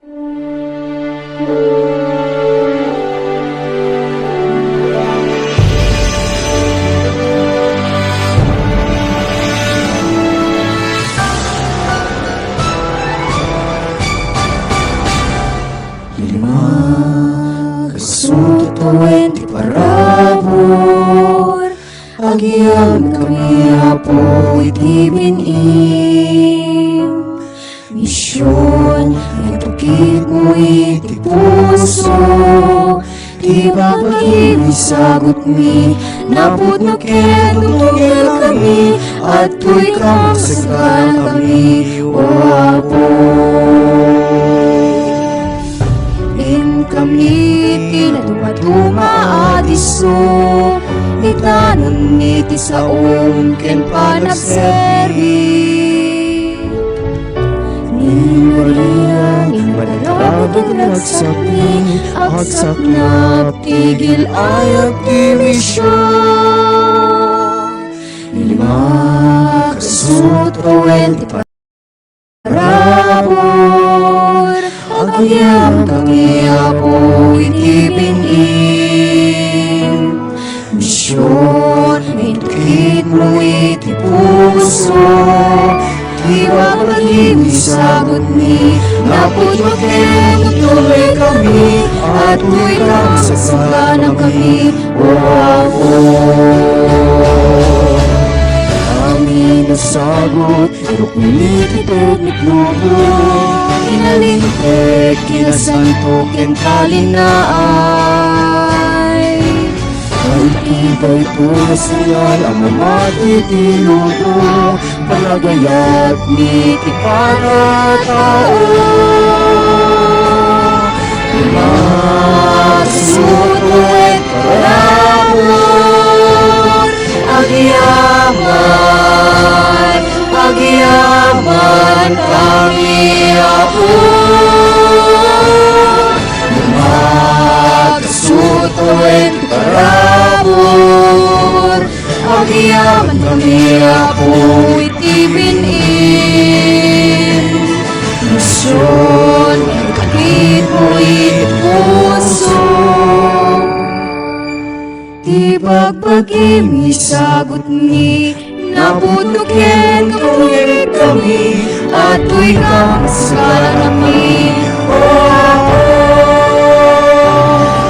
Kasunod tuwenti parabor, agian kami apo itibinim. Misyon, nagtukit mo iti puso, di babagi sagot mi, napod no ketutungil kami, at tuy kamasagana kami, o apo. Kami tinatuma adiso, itanon iti saom ken panagserbi. Ni Maria, ni madarabag nagsakni, agsak na tigil ayag ti misyon. Lima kasut owen ti parabor, agyam kami apo itibinim. Misyon, itukit mo iti puso, di babagi sagot ni, napod magketutuloy kami, at tuy kamasagana kami, o apo. Amin na sagot, inukulit ito't lubo, inalintek, kinasanto, kentalinay. Pag-ibay po na siyal, ang mamati tinuto, palagayat ni para tao. Masuto at parabor, agyaman kami apo. Magkasuto at parabor, agyaman kami apo itibinim. Misyon, kakit mo iti puso, di bagbagi sagot ni, naputukin kami, at tuy kamasagana kami, o apo.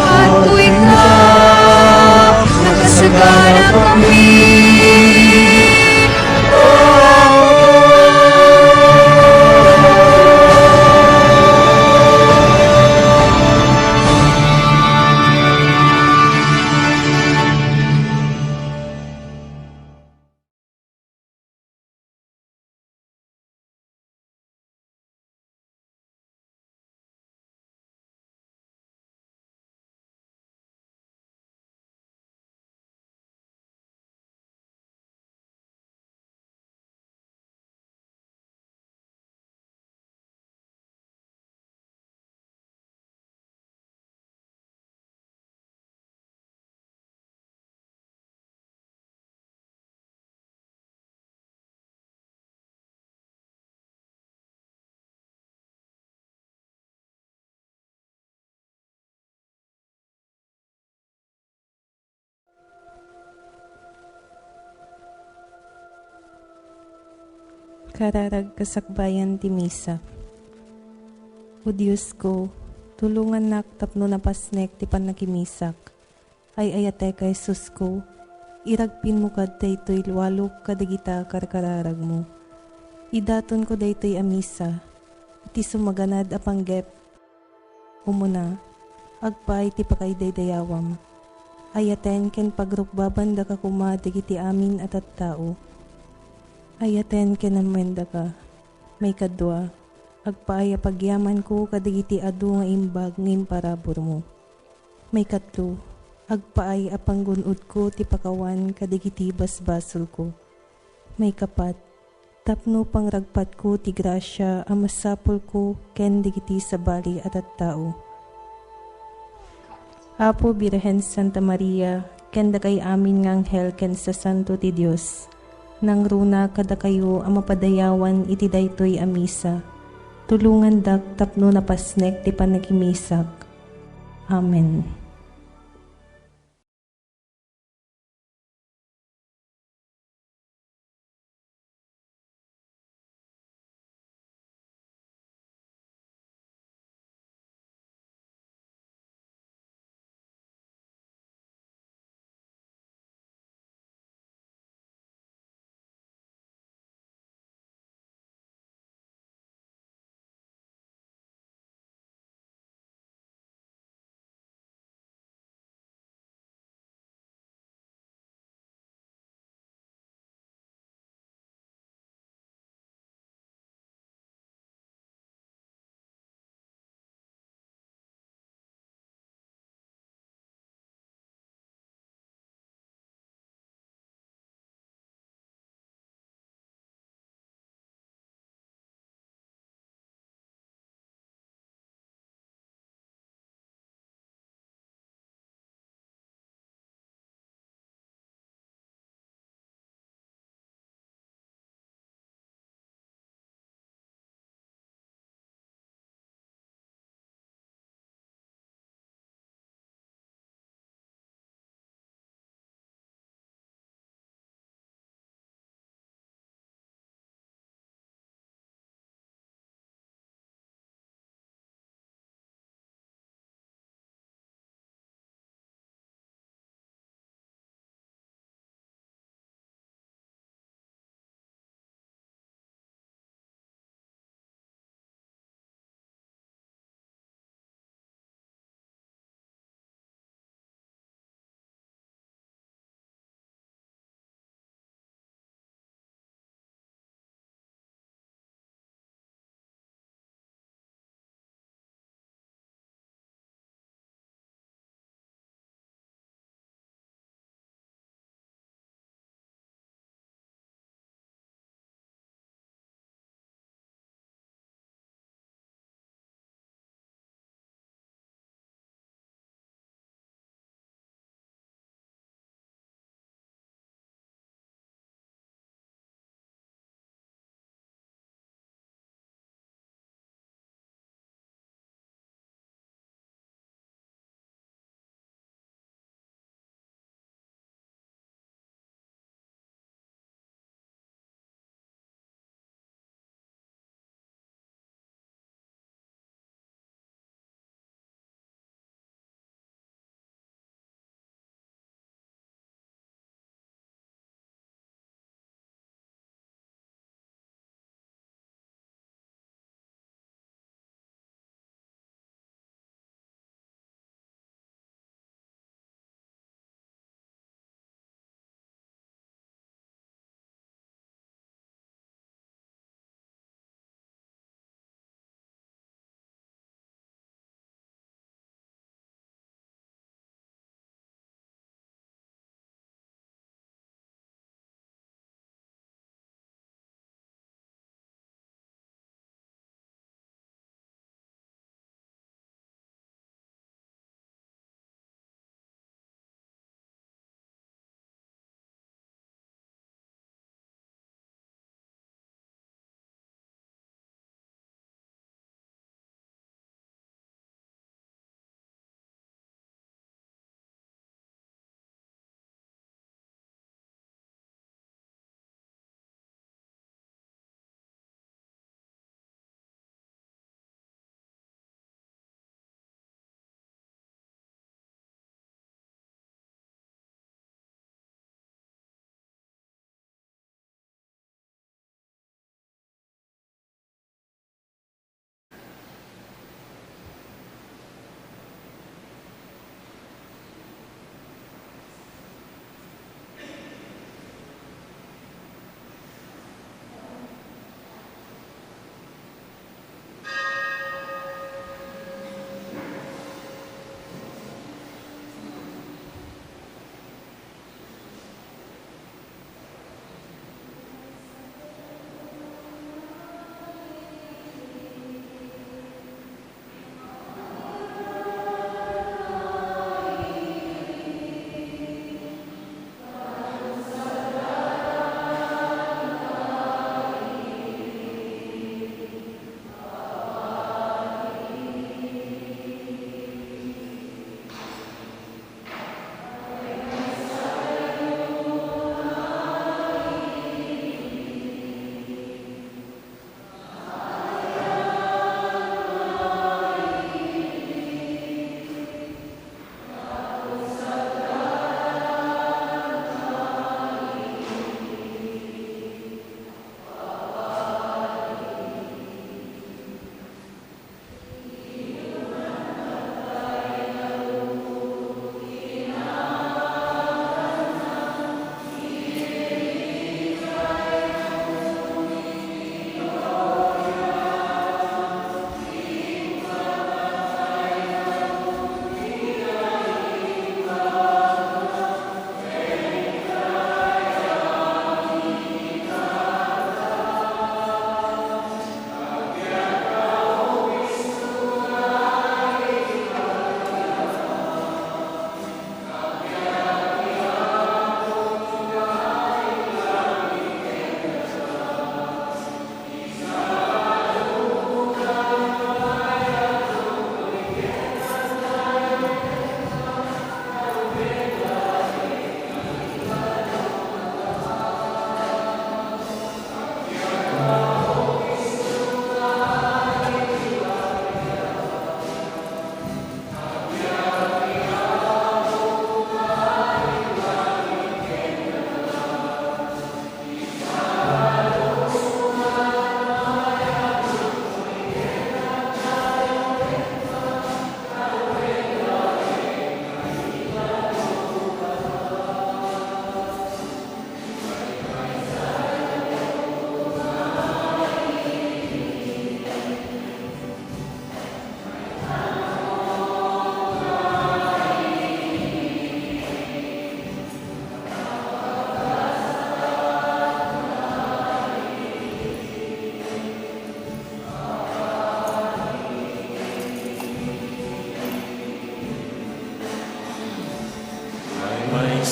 At tuy ka nakasagana kami, o apo. Kararag kasakbayan ti misa. O Diyos ko, tulungan nak tapno napasnek ti panakimisak. Ay ayate ka Jesus ko, iragpin mo kad daytoy luwalok kadigita karkararag mo. Idaton ko daytoy amisa, iti sumaganad apanggep. Umuna, agpay ti pakaidaydayawam. Ayaten ken pagrukbaban da ka kuma digiti amin at tao. Ayaten kinamwenda ka, may kadwa, agpaaya pagyaman ko kadigiti adu nga imbag ngim parabor mo. May katlo, agpaay apanggunod ko ti pakawan kadigiti basbasol ko. May kapat, tapno pangragpat ko ti grasya amasapol ko ken digiti sabali at tao. Apo Birhen Santa Maria, ken da kay amin nga anghel ken sa santo ti Dios. Nang runa kada kayo ang mapadayawan iti daytoy amisa. tulungan dak tapno napasnek ti panagimisak. Amen.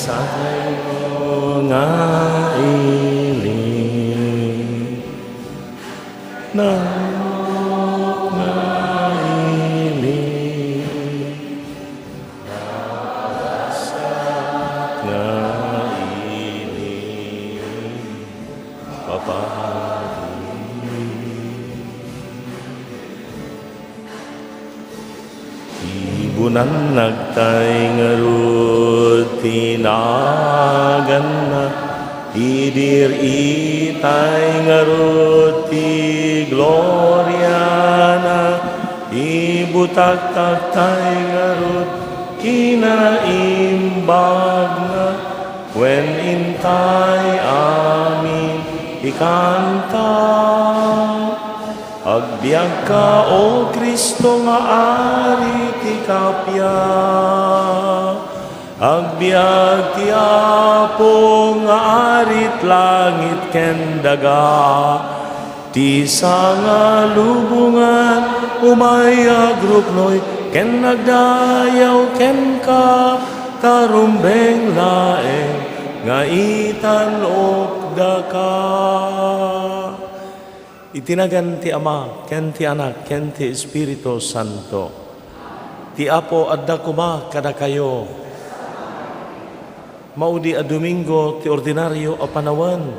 sa tayo nga iling na nga iling nga iling papahari ibunan nagtay nga rod tinagan na idir itay nga rod ti gloria na ibutag-tagtay nga rod kinaimbag na when intay amin ikanta agbiag ka o Kristo nga ari ti kapya agbiag ti Apo nga arit langit ken daga ti nga lubungan umayag ruknoy ken nagdayaw ken ka tarumbeng laeng nga itan okda ka itinagan ti Ama ken ti Anak ken ti Espiritu Santo ti Apo adda kuma kada kayo maudi a Domingo ti ordinaryo a panawan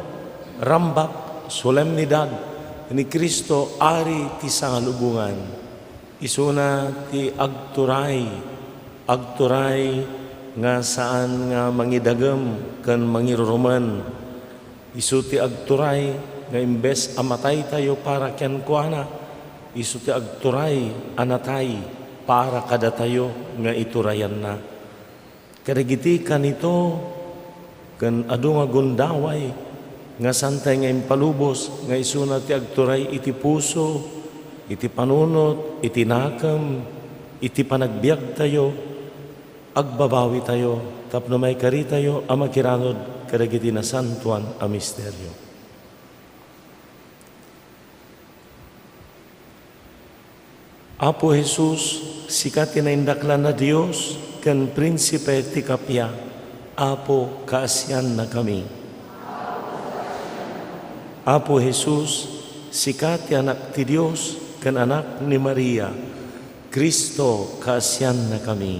rambak solemnidad ni Kristo ari ti sangalubungan isuna ti agturay nga saan nga mangidagem ken mangiruruman isu ti agturay nga imbes amatay tayo para ken kuana isu ti agturay anatay para kada tayo nga iturayan na kadagiti kanito ken adu nga gundaway nga santay nga impalubos nga isuna ti agturay iti puso iti panunot iti nakam iti panagbiag tayo agbabawi tayo tapno may kari tayo a makiranod kadagiti na santuan a misteryo. Apo Jesus, sikat tinaindaklan na Dios ken prinsipe ti kapya, Apo kaasyan na kami. Apo Jesus, sikat ti anak ti Dios ken anak ni Maria, Kristo kaasyan na kami.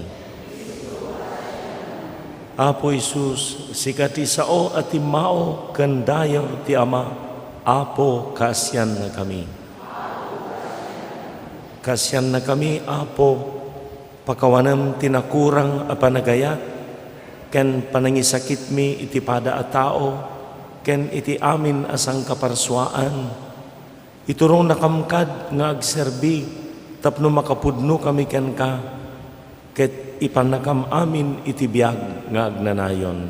Apo Jesus, sikat ti sao at ti mao ken dayaw ti Ama, Apo kaasyan na kami. Kasyan na kami, Apo, pakawanam tinakurang a panagayat, ken panangisakit mi iti pada a tao, ken iti amin asang kaparswaan. Iturong nakamkad nga agserbi, tapno makapudno kami ken ka, ket ipanakam amin iti biag nga agnanayon.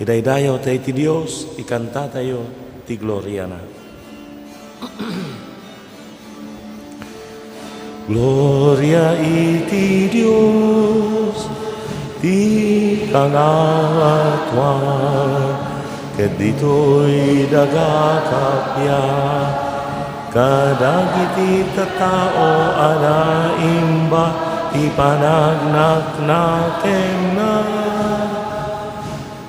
Idaydayaw tayo ti Dios, ikanta tayo ti gloria na. Gloria iti Dios, ti kangatuan, ket dito'y dagakapya, kadagiti tatao anaimba, ti panagnaknaken na,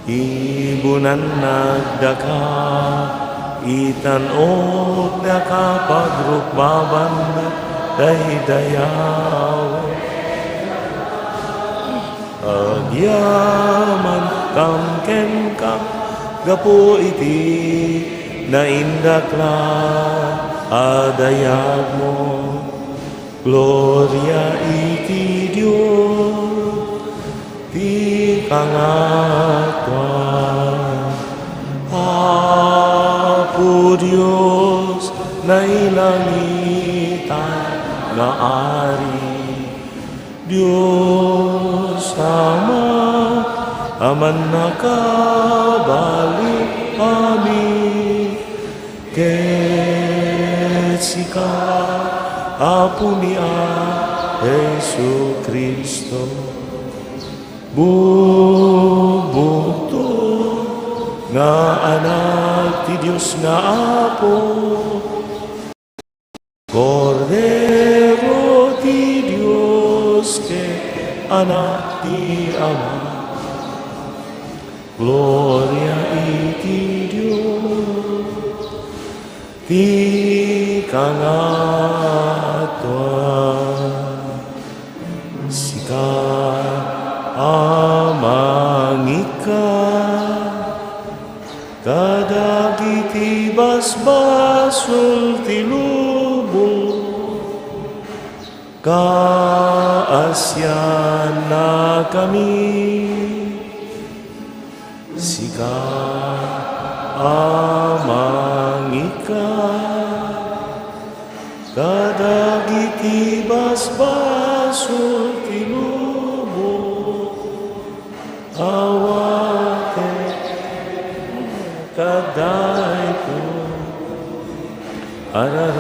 ibunan nagdaka, itanok na kapagrukbaban na, daydayaw agyaman kamken ka gapo iti naindakla adayag mo gloria iti Dios ti kangatuan Apo Dios na ilangitan na ari Diyos Ama aman nakabalik amin ket sika Apo niya Jesu Kristo bubukto nga anak ti Diyos nga Apo Cordero ti Dios que anak ti Ama Gloria iti Dios, ti kangatuan, sika amangika, kadagiti basbasul ti lubong, kaasyan na kami, sika amangika, kadagiti basbasul ti lubong, awate kaday ko ararami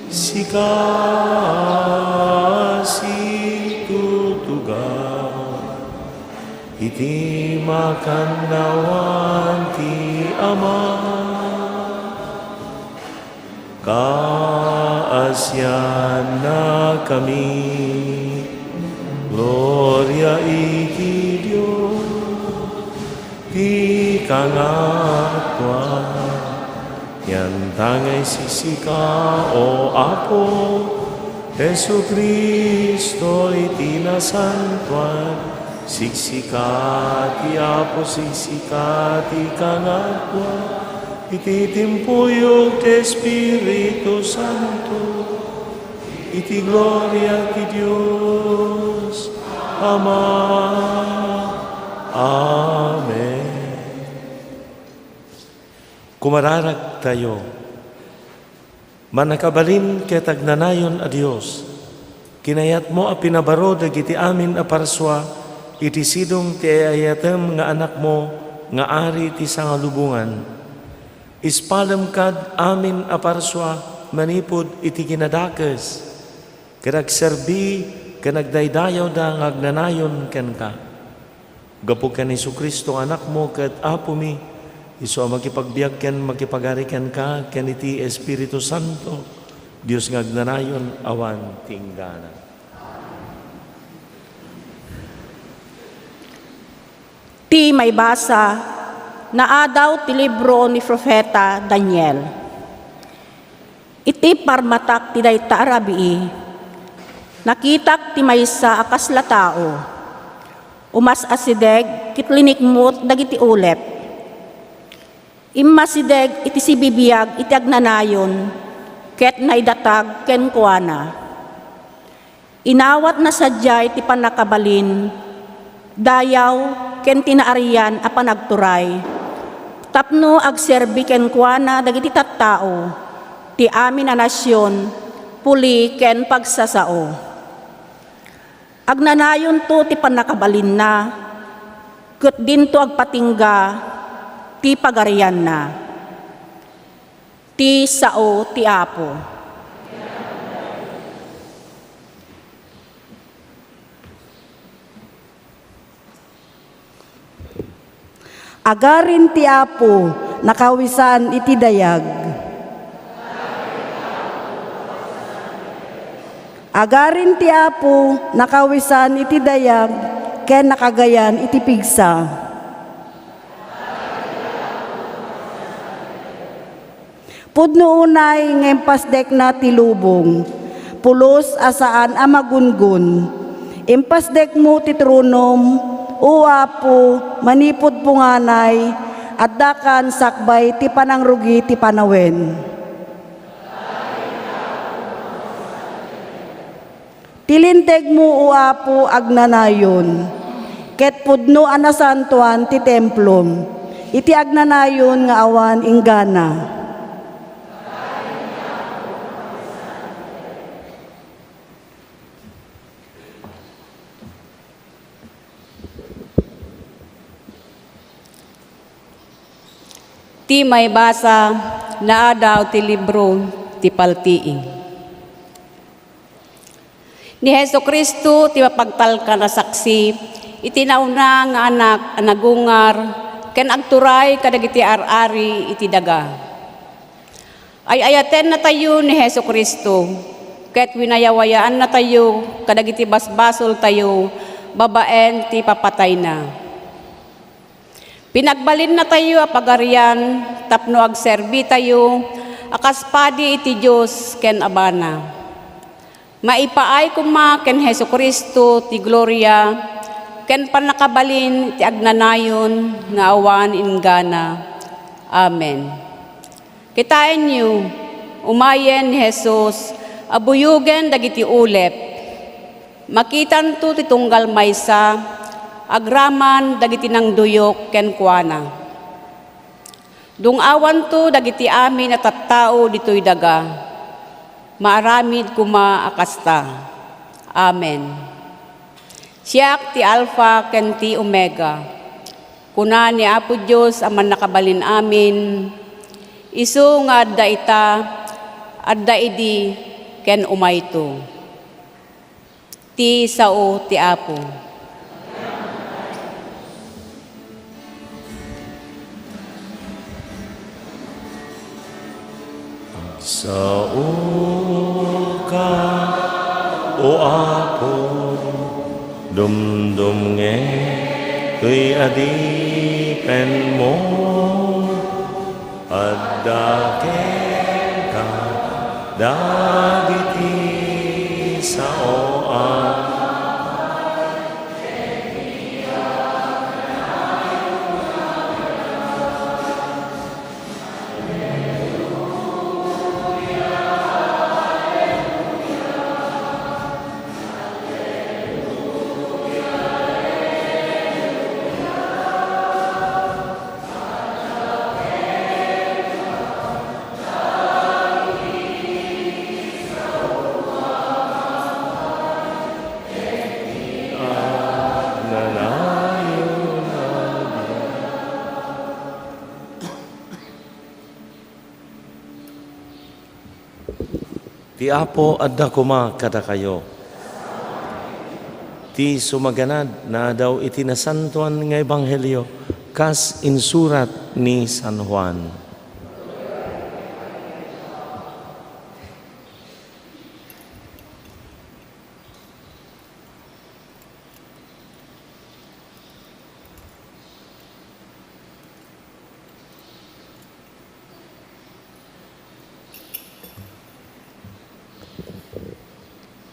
sika iti makannawan ti Ama, kaasyan na kami, gloria iti Dios, ti kangatuan, yan tangay sisika o Apo, Jesu Kristo iti nasantuan, siksika ti Apo, siksika ti kangatuan, iti timpuyog ti Espiritu Santo, iti gloria ti Dios Ama. Amen. Kumararag tayo, manakabalin ket agnanayon a Dios, kinayat mo a pinabaro dagiti amin a parswa, iti sidong ti ayatem nga anak mo, nga ari ti sangalubungan. Ispalem kad amin a parswa, manipod iti kinadakes, karagserbi, kanagdaydayaw da ngagnanayon ken ka. Gapo ken Hesu Kristo anak mo ket Apo mi, isu a makipagbiag ken makipagariken ka, ken iti Espiritu Santo, Dios ngagnanayon awan tinggana. Ti may basa na adaw ti libro ni Profeta Daniel. Iti parmatak ti dayta arabii, nakitak ti maysa akas latao, umas asideg kitlinikmut dagiti ulep. Immasideg iti sibibiyag iti agnanayon, ket naidatag ken kuana. Inawat na sadyay ti panakabalin, dayaw ken tinaarian a panagturay, tapno agserbi ken kuana dagiti tattao, ti amin a nasyon, puli ken pagsasao. Agnanayon to ti panakabalin na, ket dinto agpatingga ti pagarian na. Ti sao ti Apo. Agarin ti Apo, nakawisan iti dayag. Agarin ti Apo, nakawisan iti dayag, ken nakagayan iti pigsa. Pudno unay ngempasdek na ti lubong, pulos asaan a magungun. Impasdek mo ti tronom, o Apo, manipod punganay, at dakan sakbay ti panangrugi ti panawen. Tilinteg mo, o Apo, agnanayon, ket pudno anasantuan ti templom, iti agnanayon nga awan inggana. Ti may basa na adaw ti libro ti paltiing. Ni Hesu Kristo ti mapagtalka na saksi, itinauna nga anak anagungar, ken agturay kadagiti ar-ari iti daga. Ay ayaten na tayo ni Hesu Kristo, ket winayawayaan na tayo, kadagiti basbasol tayo, babaen ti papatay na. Pinagbalin na tayo apagarian, tapno agserbi tayo, akaspadi iti Diyos ken abana. Maipaay kuma ken Hesu Kristo ti gloria, ken panakabalin ti agnanayon nga awan ingana. Amen. Kitain niyo, umayen ni Jesus, abuyugen dagiti ulep. Makitan to ti tunggal maysa, agraman dagiti nang duyok ken kuana. Dungawan to dagiti amin at tattao ditoy daga. Maaramid kuma akasta. Amen. Siak ti Alpha ken ti Omega. Kuna ni Apo Diyos aman nakabalin amin. Isu nga adda ita, adda idi ken umayto. Ti sao ti Apo. Sa ka, o Apo, dumdum nge, tuy adipen mo, adda ka, dagiti sa o Ti Apo adda kuma kada kayo. Ti sumaganad na daw iti nasantuan nga ebanghelyo kas insurat ni San Juan.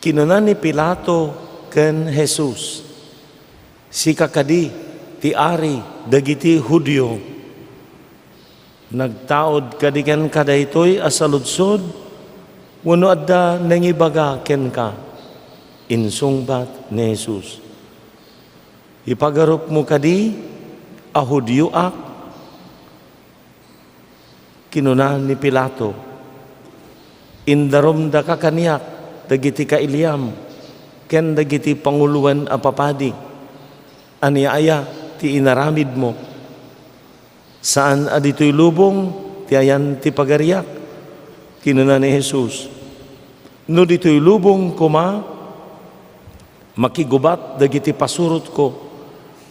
Kinunan ni Pilato ken Jesus, si kakadi ti ari dagiti Hudyo, nagtaod kadigan kadaytoy asaludsod, wano adda nangibaga ken ka, insungbat ni Jesus. Ipagarup mo kadi, a Hudyo ak, kinunan ni Pilato, indarom da kakaniak, dagiti kailiam, ken dagiti panguluan a papadi, aniaya ti inaramid mo. Saan adito'y lubong, ti ayan ti pagariak, kinuna ni Jesus. No dito'y lubong kuma, makigubat dagiti pasurot ko,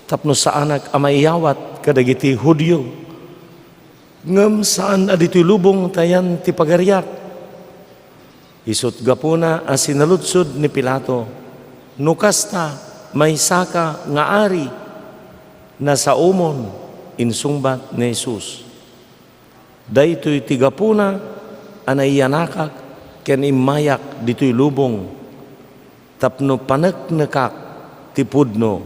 tapno saanak amaiyawat kadagiti Hudyo. Ngem saan adito'y lubong tayan ti pagariak, isut gapuna as sinaludsod ni Pilato, nukasta may saka nga ari na sa umon, insungbat ni Jesus. Daytoy tigapuna anay yanakak ken imayak ditoy lubong, tapno paneknekak ti pudno.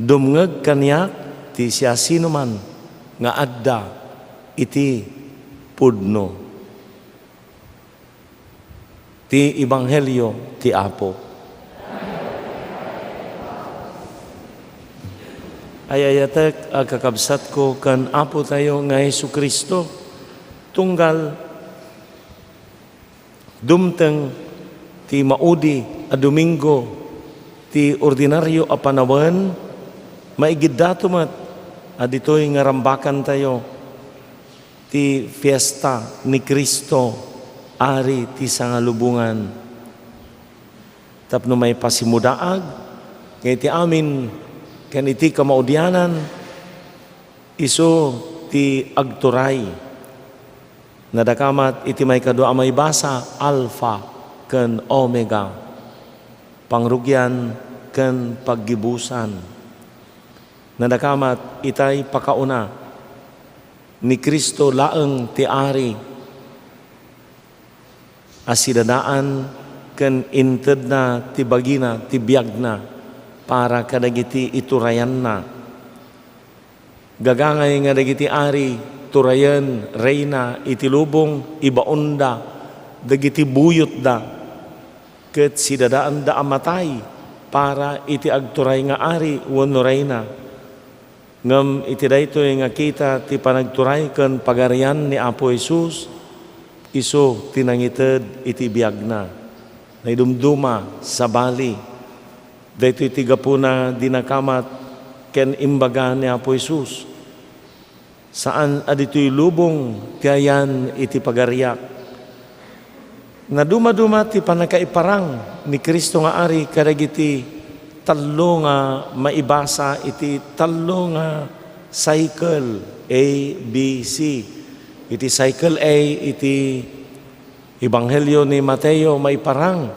Dumngeg kaniyak ti siya sinuman nga adda iti pudno. Ti Ebanghelyo ti Apo. Ayayatek kakabsat ko kan Apo tayo nga Hesu Kristo, tunggal dumteng ti maudi a Domingo ti ordinaryo a panawen, maigid datumat aditoy nga rambakan tayo ti fiesta ni Kristo, ari ti sangalubungan. Tapno may pasimudaag, kaya ti amin, kan iti kamaudianan, iso ti agturay. Nadakamat iti may kadua may basa, Alpha ken Omega, pangrugyan ken paggibusan. Nadakamat itay pakauna ni Kristo laeng ti ari, asidadaan ken inted na ti bagina ti biag na para kadagiti iturayan na. Gagangay nga dagiti ari turayan reyna iti lubong ibaon dagiti buyot da ket sidadaan da amatay para iti agturay nga ari wenno reyna. Ngem iti daytoy nga kita ti panagturay ken pagarian ni Apo Jesus isu tinangited iti biag na naidumduma sa bali. Daytoy ti gapuna dinakamat ken imbaga ni Apo Jesus saan adito'y lubong tiayan iti pagariak. Naduma-duma ti panakaiparang ni Kristo nga ari kadagiti tallo nga maibasa iti tallo nga cycle A, B, C. Iti cycle A iti Ebanghelyo ni Mateo maiparang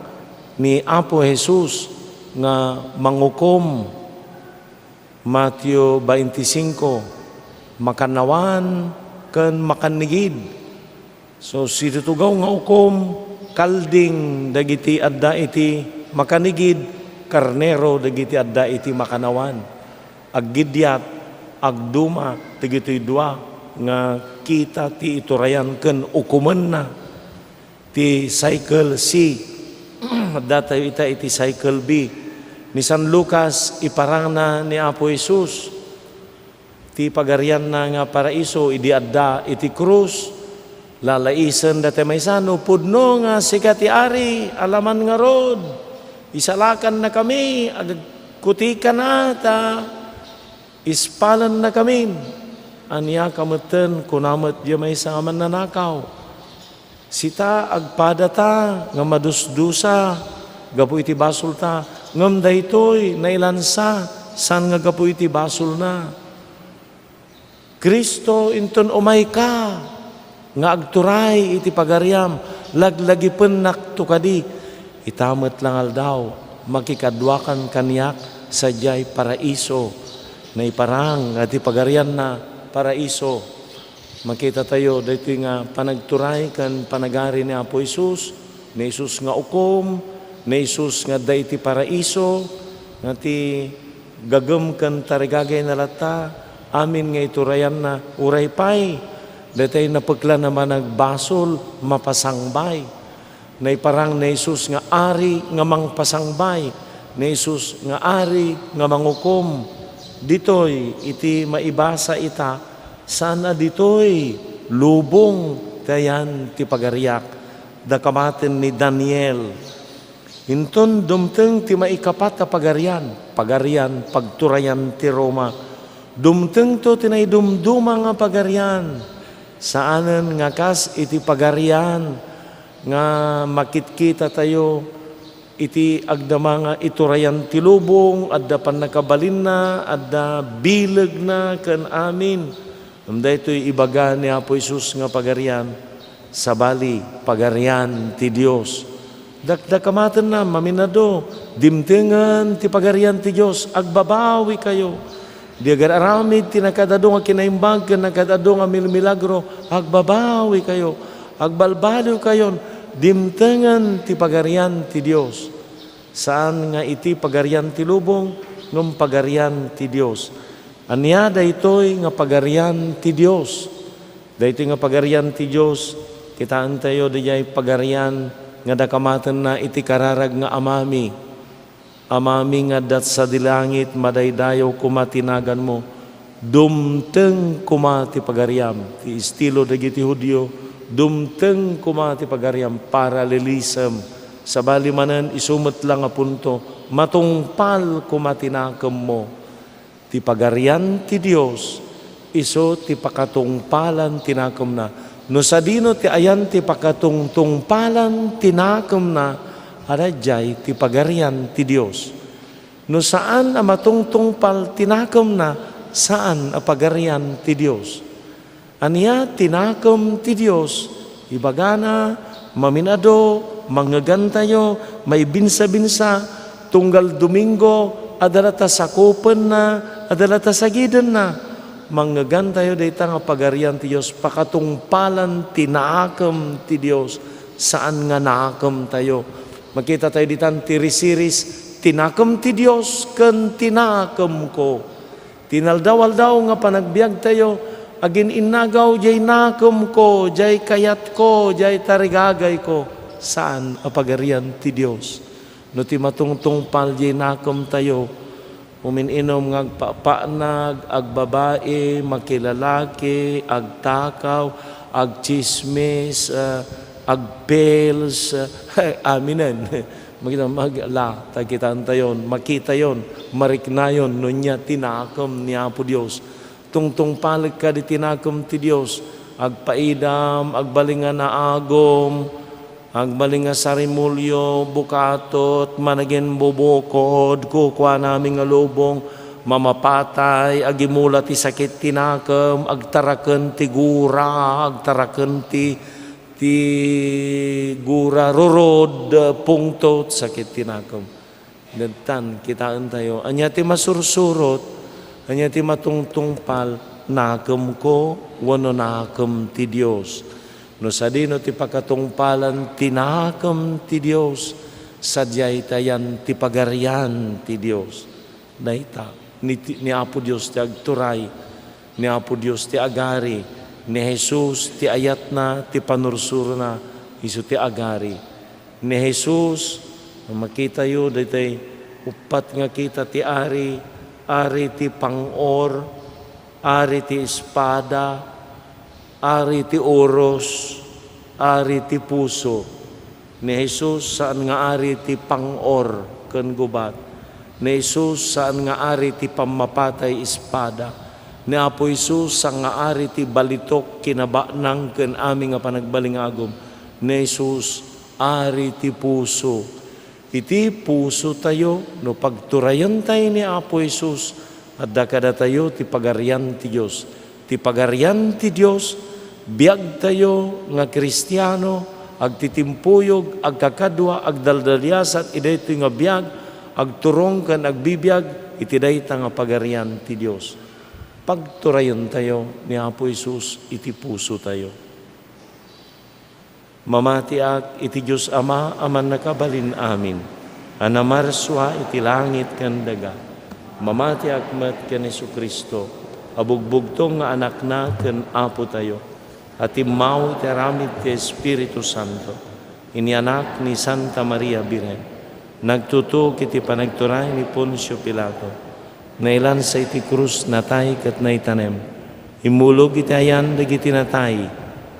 ni Apo Jesus nga mangukom. Mateo 25 makanawan ken makanigid. So situtugaw nga ukom kalding dagiti adda iti makanigid, karnero dagiti adda iti makanawan. Aggidyat agduma dagiti dua nga kita ti iturayan ken ukumen na ti cycle C. Adda tayo iti cycle B. Ni San Lucas iparang na ni Apo Jesus ti pagarian na nga paraiso idi adda iti krus lalaisen dati maysano pudno nga sikat ti ari alaman nga rod isalakan na kami agkutikan na ta ispalan na kami anya kameten kunamet di maysa man nanakaw sita agpadata nga madusdusa gapu iti basol ta ngem daytoy nailansa san nga gapu iti basol na Kristo inton umay ka nga agturay iti pagariam laglagipen naktukadi itamet lang aldaw makikadwakan kanyak sadyay paraiso na iparang iti pagarian na paraiso. Makita tayo dito nga panagturay kan panagari ni Apo Jesus ni Jesus nga ukom ni Jesus nga dayti paraiso nga ti gagem kan tarigagay na lata amin nga iturayan na uray pay datay napagla naman nagbasol mapasangbay na iparang ni Jesus nga ari nga mangpasangbay ni Jesus nga ari nga mangukom ditoy iti maibasa ita sana ditoy lubong tayan ti pagariak da kamaten ni Daniel inton dumteng ti maikapat a pagarian pagturayan ti Roma. Dumteng to tinay dumduma nga pagarian. Saanen nga kas iti pagarian nga makitkita tayo iti agdama nga iturayan ti lubong adda pan nakabalin na adda bileg na ken amin. Daytoy ibaga ni Apo Jesus nga pagarian sabali pagarian ti Dios. Dakdakamaten na maminado dimtengan ti pagarian ti Dios agbabawi kayo. Di agar aramid tinakadado nga kinaimbag ken nakadado nga milagro agbabawi kayo agbalbaliw kayon dimtengan ti pagarian ti Dios. Saan nga iti pagarian ti lubong ngem pagarian ti Dios. Anya daytoy nga pagarian ti Dios. Daytoy nga pagarian ti Dios kitaan tayo dijay pagarian nga dakamaten na iti kararag nga amami. Amami nga dat sa dilangit madaydayaw kumatinagan mo dumteng kumati pagariam ti estilo dagiti Hudyo dumteng kumati pagariam paralelism sabali manen isumet lang a punto matungpal kumatinakam mo ti pagarian ti Dios iso ti pakatungpalan tinakam na no sadino ti ayan ti pakatungtungpalan tinakam na adajay ti pagarian ti Dios. No saan a matungtungpal tinakam na saan a pagarian ti Dios. Aniya tinakam ti Dios Ibagana, maminado, mangagantayo, may binsa-binsa, tunggal Domingo, adalata sakupan na, adalata sagidan na. Mangagantayo dayta nga pagarian ti Diyos, pakatungpalan tinaakam ti Diyos, saan nga naakam tayo. Makita tayo ditan ti risiris, tinakam ti Diyos, ken tinakam ko. Tinaldaw-aldaw nga panagbiag tayo, agin inagaw, jay nakam ko, jay kayat ko, jay tarigagay ko. Saan apagarian ti Diyos? No ti matungtungpal, jay nakam tayo, umininom ng agpapanag, agbabae, makilalaki, agtakaw, agchismis, agpels, aminan. Magla, takitaan tayon, makita yon, mariknayon, nunya tinakam niya po Diyos. Tungtung palig ka di tinakam ti Diyos, agpaidam, agbalingan na agom, agbalingan sarimulyo, bukatot, managin bubukod, kukwa namin nga lubong, mamapatay, agimula ti sakit tinakam, agtaraken ti gura, agtaraken ti gura rurod pungtot sakit tinakam. Gantan kitaan tayo. Anya ti masursurot, anya ti matungtungpal, nakam ko, wano nakam ti Diyos. No sadino ti pakatungpalan, tinakam ti Diyos, sadyay tayan ti pagarian ti Diyos. Daita, ni Apo Diyos ti agturay, ni Apo Diyos ti agari, ni Jesus ti ayat na, ti panursuro na, iso ti agari. Ni Jesus, makita yu, ditay upat nga kita ti ari ti pangor, ari ti espada, ari ti oros, ari ti puso. Ni Jesus, saan nga ari ti pangor, ken gubat. Ni Jesus, saan nga ari ti pamapatay espada. Ni Apo Isus sang nga ari ti balitok kinabanang ken aming nga panagbalingagom. Ni Jesus ari ti puso. Iti puso tayo no pagturayan tayo ni Apo Isus at dakada tayo ti pagarian ti Dios. Ti pagarian ti Dios biag tayo nga Kristiyano agtitimpuyog agkakadwa agdaldalyasat idayto nga biag agturong ken agbibiyag iti dayta nga pagarian ti Dios. Pagturayon tayo ni Apo Isus, iti puso tayo. Mamatiak iti Diyos Ama, aman nakabalin amin. Anamarswa iti langit kan daga. Mamatiak met ken Jesucristo, abugbugtong nga anak na ken Apo tayo. At imaw iti aramid ti Espiritu Santo. Inianak ni Santa Maria Birhen. Nagtutok iti panagturay ni Poncio Pilato. Nailan sa iti krus natay kat naitanem. Imulog iti ayan dagiti natay.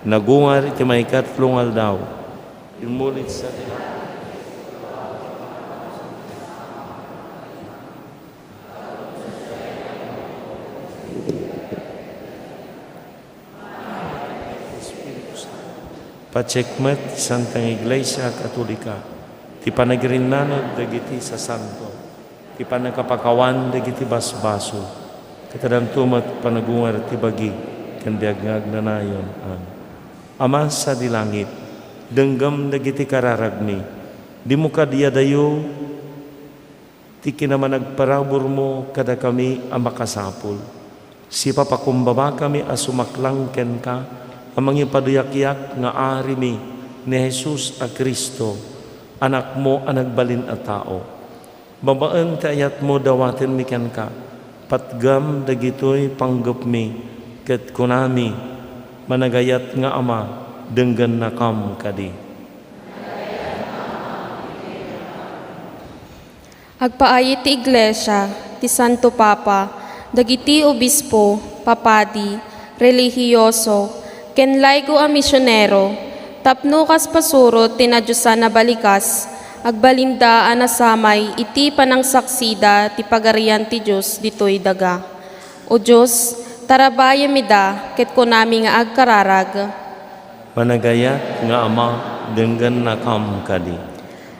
Nagungar iti may katlong aldaw. Imulit sa iti. Pachekmet Santang Iglesia Katolika. Ti panagrinanod dagiti sa santo. Ti panagkapakawan dagiti basbaso, katadang tumat panagungar ti bagi, kandiag ngagnanayon. Ama sa dilangit, denggam dagiti kararagmi, di mo kadiyadayo, ti kinamanagparabor mo kada kami amakasapul. Si papakumbaba kami asumaklang ken ka, amang ipaduyak-yak nga ari mi ni Jesus a Kristo, anak mo anagbalin a tao. Babaan ti ayat mo dawatin mi ken ka, patgam dagitoy panggap mi, ket kunami, managayat nga ama, denggan nakam kadi. Agpaayit ti Iglesia, ti Santo Papa, dagiti obispo, papadi, relihiyoso, ken laygo a misyonero, tapno kas pasurot tinadyusan na balikas, agbalinda anasamay iti panangsaksida ti pagarian ti Diyos ditoy daga. O Diyos, tarabaya mida ket kunami nga agkararag. Managayat nga ama, denggan nakam kadi.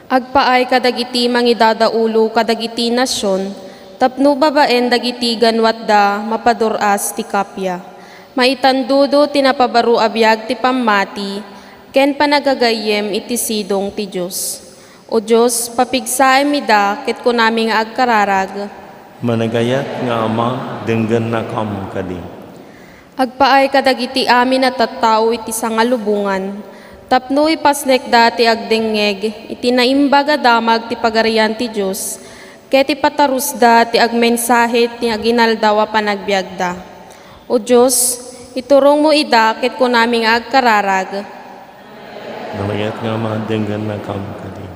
Agpaay kadagiti mangidadaulo kadagiti nasyon, tapno babaen dagiti ganwatda mapaduras ti kapya. Maitandudo tinapabaru abiyag ti pammati, ken panagagayem iti sidong ti Diyos. O Diyos, papigsaem mi da ket kunami nga agkararag. Managayat nga Ama, denggan na kam kadi. Agpaay kadagiti amin at tattao iti sangalubungan. Tapno ipasnek dati agdengeg, iti naimbaga damag ti pagarian ti Diyos, ket ipatarus da ti agmensahe ti aginaldawa panagbiagda. O Diyos, iturong mo ida ket kunaming agkararag. Managayat nga Ama, denggan na kam kadi.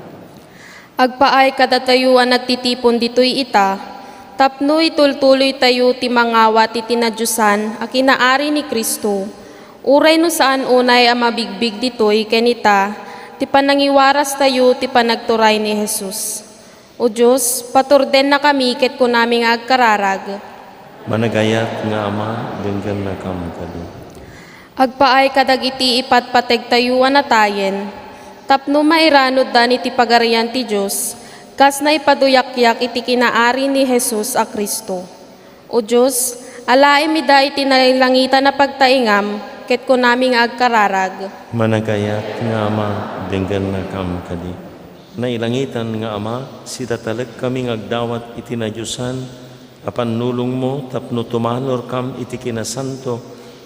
Agpaay kadatayuan nagtitipon ditoy ita, tapno itultuloy tayo ti mangawat iti nadyusan a kinaari ni Kristo. Uray no saan unay ang mabigbig ditoy kenita, ti panangiwaras tayo ti panagturay ni Jesus. O Diyos, paturden na kami ket kunaming agkararag. Managayat nga Ama, denggan na kam kadi. Agpaay kadagiti ipatpateg tayuan na tayen, tapno mairanod da iti pagarian ti Diyos, kas na ipaduyak-yak iti kinaari ni Jesus a Kristo. O Diyos, alaim ida iti nailangitan na pagtaingam, ket kunaming agkararag. Managayat nga Ama, denggan na kam kadi. Nailangitan nga Ama, sita talag kaming agdawat iti nadyusan, apan nulong mo tapno tumanor kam iti kinasanto,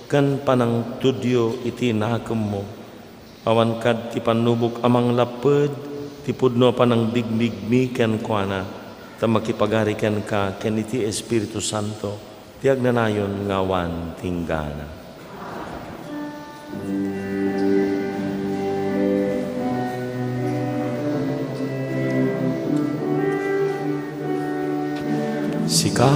kan panang tudyo iti nakem mo. Awan kad ti panubok amang laped, ti pudno panang bigbigmi ken kuana, ta makipagarikan ka ken iti Espiritu Santo, ti agnanayon nga wan tinggana. Sika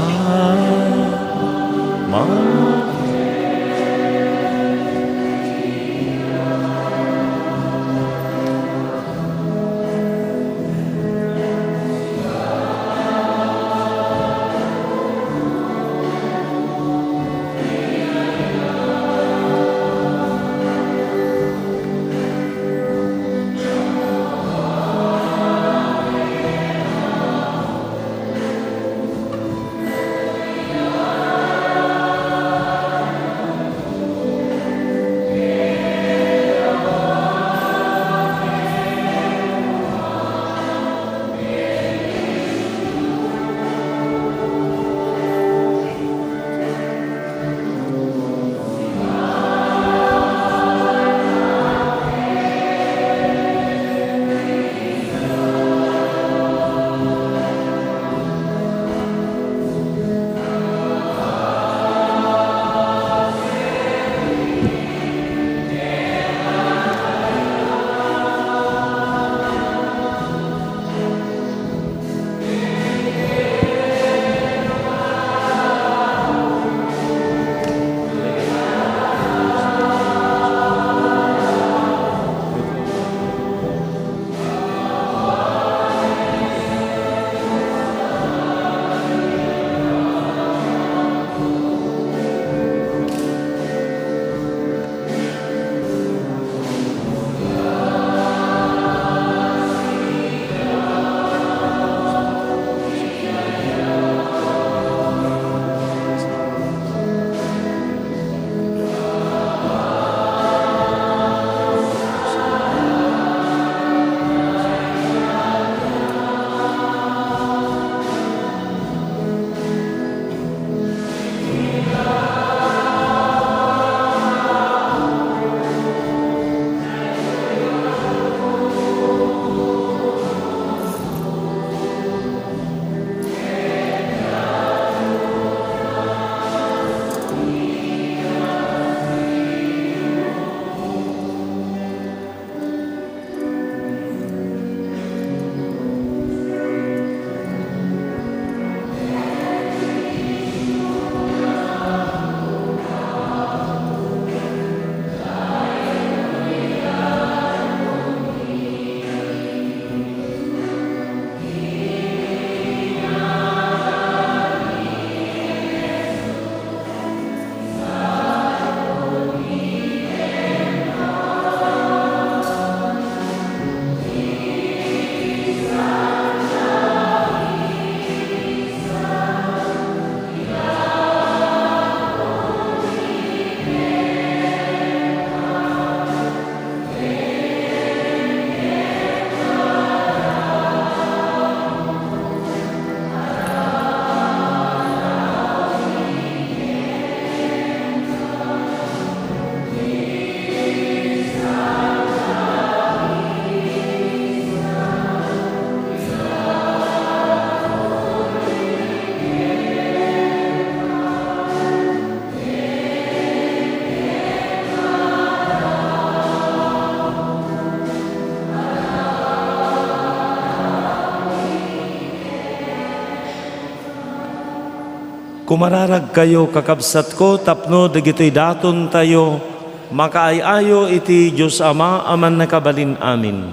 kumararag kayo kakabsat ko tapno dagitoy daton tayo makaayayo iti Diyos Ama aman nakabalin amin.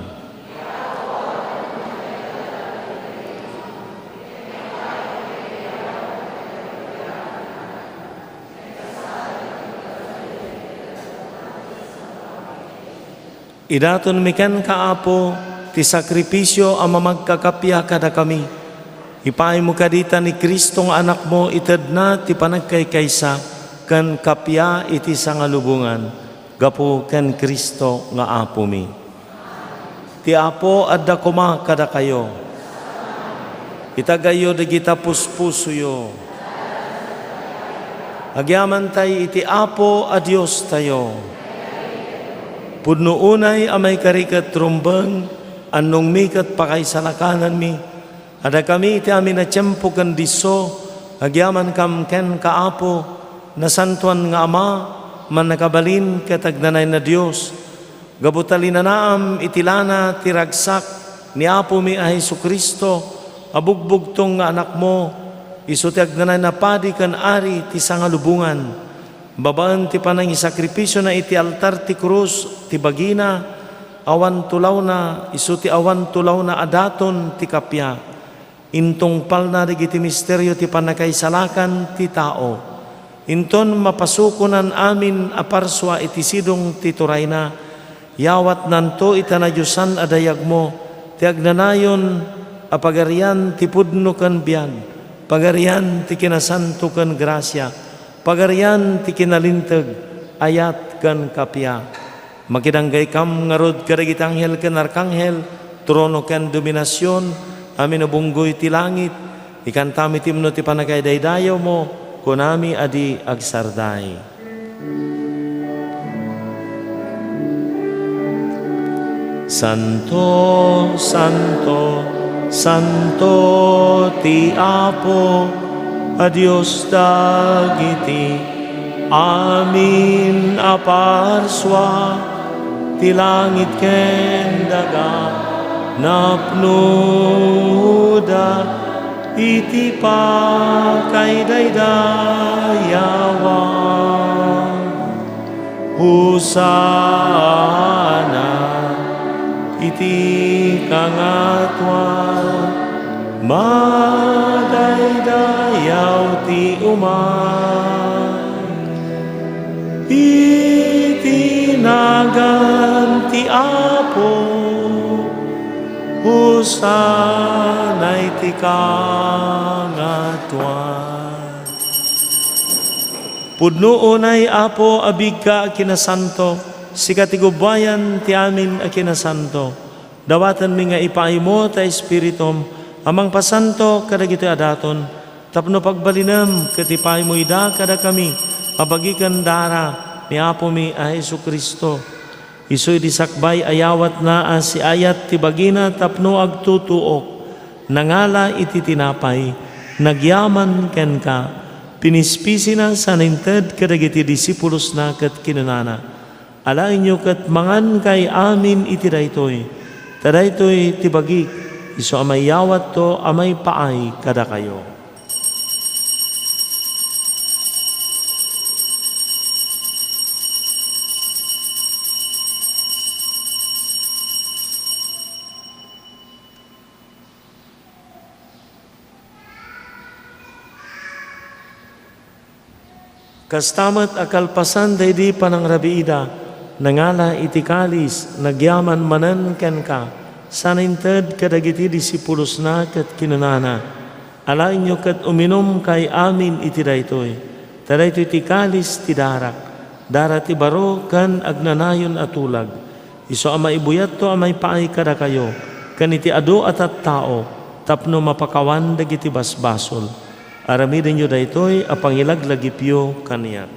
Idaton miken kaapo ti sakripisyo ang mamagkakapya kada kami. Ipaay mo kadita ni Kristong anak mo ited na ti panagkaykaysa kan kapya iti sangalubungan. Gapo ken Kristo nga apo mi. Ti apo adda kuma kada kayo. Itagayo dagita puspusuyo. Agyaman tay iti apo a Dios tayo. Pudno unay amay karikat trumbang, anong mikat pakay salakanan mi. Ada kami iti amin na tiyempo kan diso, agyaman kam ken kaapo, na santuan nga ama, man nakabalin katagnanay na Diyos. Gabutalin na naam itilana tiragsak, ni apo mi a Hesu Kristo, abugbugtong nga anak mo, iso ti agnanay na padi kan ari ti sangalubungan. Babaan ti panang isakripisyo na iti altar ti krus, ti bagina, awan tulaw na, iso ti awan tulaw na adaton ti kapya. Intong pal na iti misteryo ti panakaisalakan ti tao. Inton mapasukunan amin aparswa iti sidong ti turay na, yawat nanto itanayusan adayag mo, ti agnanayon apagarian ti pudno kan biyag, pagarian ti kinasanto kan grasya, pagarian ti kinalintag, ayat kan kapya. Makidanggay kam ngarod karagit anghel kan arkanghel, trono kan dominasyon, amin abunggoy ti langit, ikantami timno ti panagkaydaydayaw mo, kunami adi agsarday. Santo, Santo, Santo ti Apo, a Diyos dagiti, amin aparswa, ti langit ken daga, napnuda, iti pakaydaydayawang. Husana, iti kangatwan, madaydayaw ti umay, itinagan ti Apo, husanay ti kangatwan. Pudno unay Apo abig ka kinasanto, sikatigubayan ti amin a kinasanto, dawatan mi nga ipaay mo ta Espiritum, amang pasanto kadagiti adaton, tapno pagbalinam katipay mo ida kada kami, abagikan dara ni Apo mi a Hesu Kristo. Iso'y disakbay ayawat na si ayat ti bagina tapno agtutuok, nangala iti tinapay, nagyaman ken ka, pinispisi na saninted kadagiti disipulos na kat kinunana. Alain nyo kat mangan kay amin iti daytoy, tadaytoy ti bagik, iso amay yawat to amay paay kada kayo. Kastamat akalpasan daydi panang rabiida, nangala iti kalis, nagyaman manan ken ka, saninted kadagiti disipulos na kat kinunana. Alain nyo kat uminom kay amin iti daytoy, tadaytoy ti kalis ti darak, dara ti baro kan agnanayon atulag. Iso amay ibuyat to amay paay kada kayo, kan iti ado at tao, tapno mapakawan dagiti basbasol. Aramidin nyo daytoy apangilaglagipyo kaniya.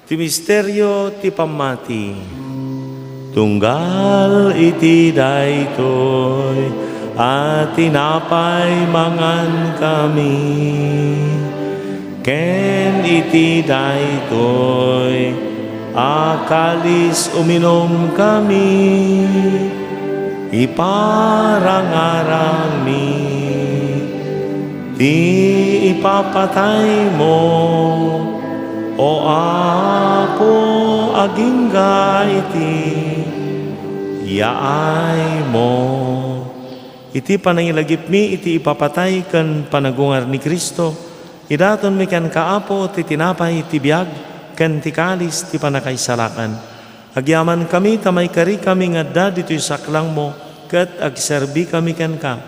Ti misteryo ti pamati. tunggal iti daytoy, at tinapay mangan kami. Ken iti daytoy, akalis uminom kami, iparangarang mi, di ipapatay mo, o Apo agingga iti yaay mo. Iti panangilagip mi, iti ipapatay kan panagungar ni Kristo, idaton mi kan kaapo, ti tinapay, ti biyag, kan ti kalis, ti panakaisalakan. Agyaman kami, tamay kari kami nga dito'y saklang mo, kat agserbi kami kan ka.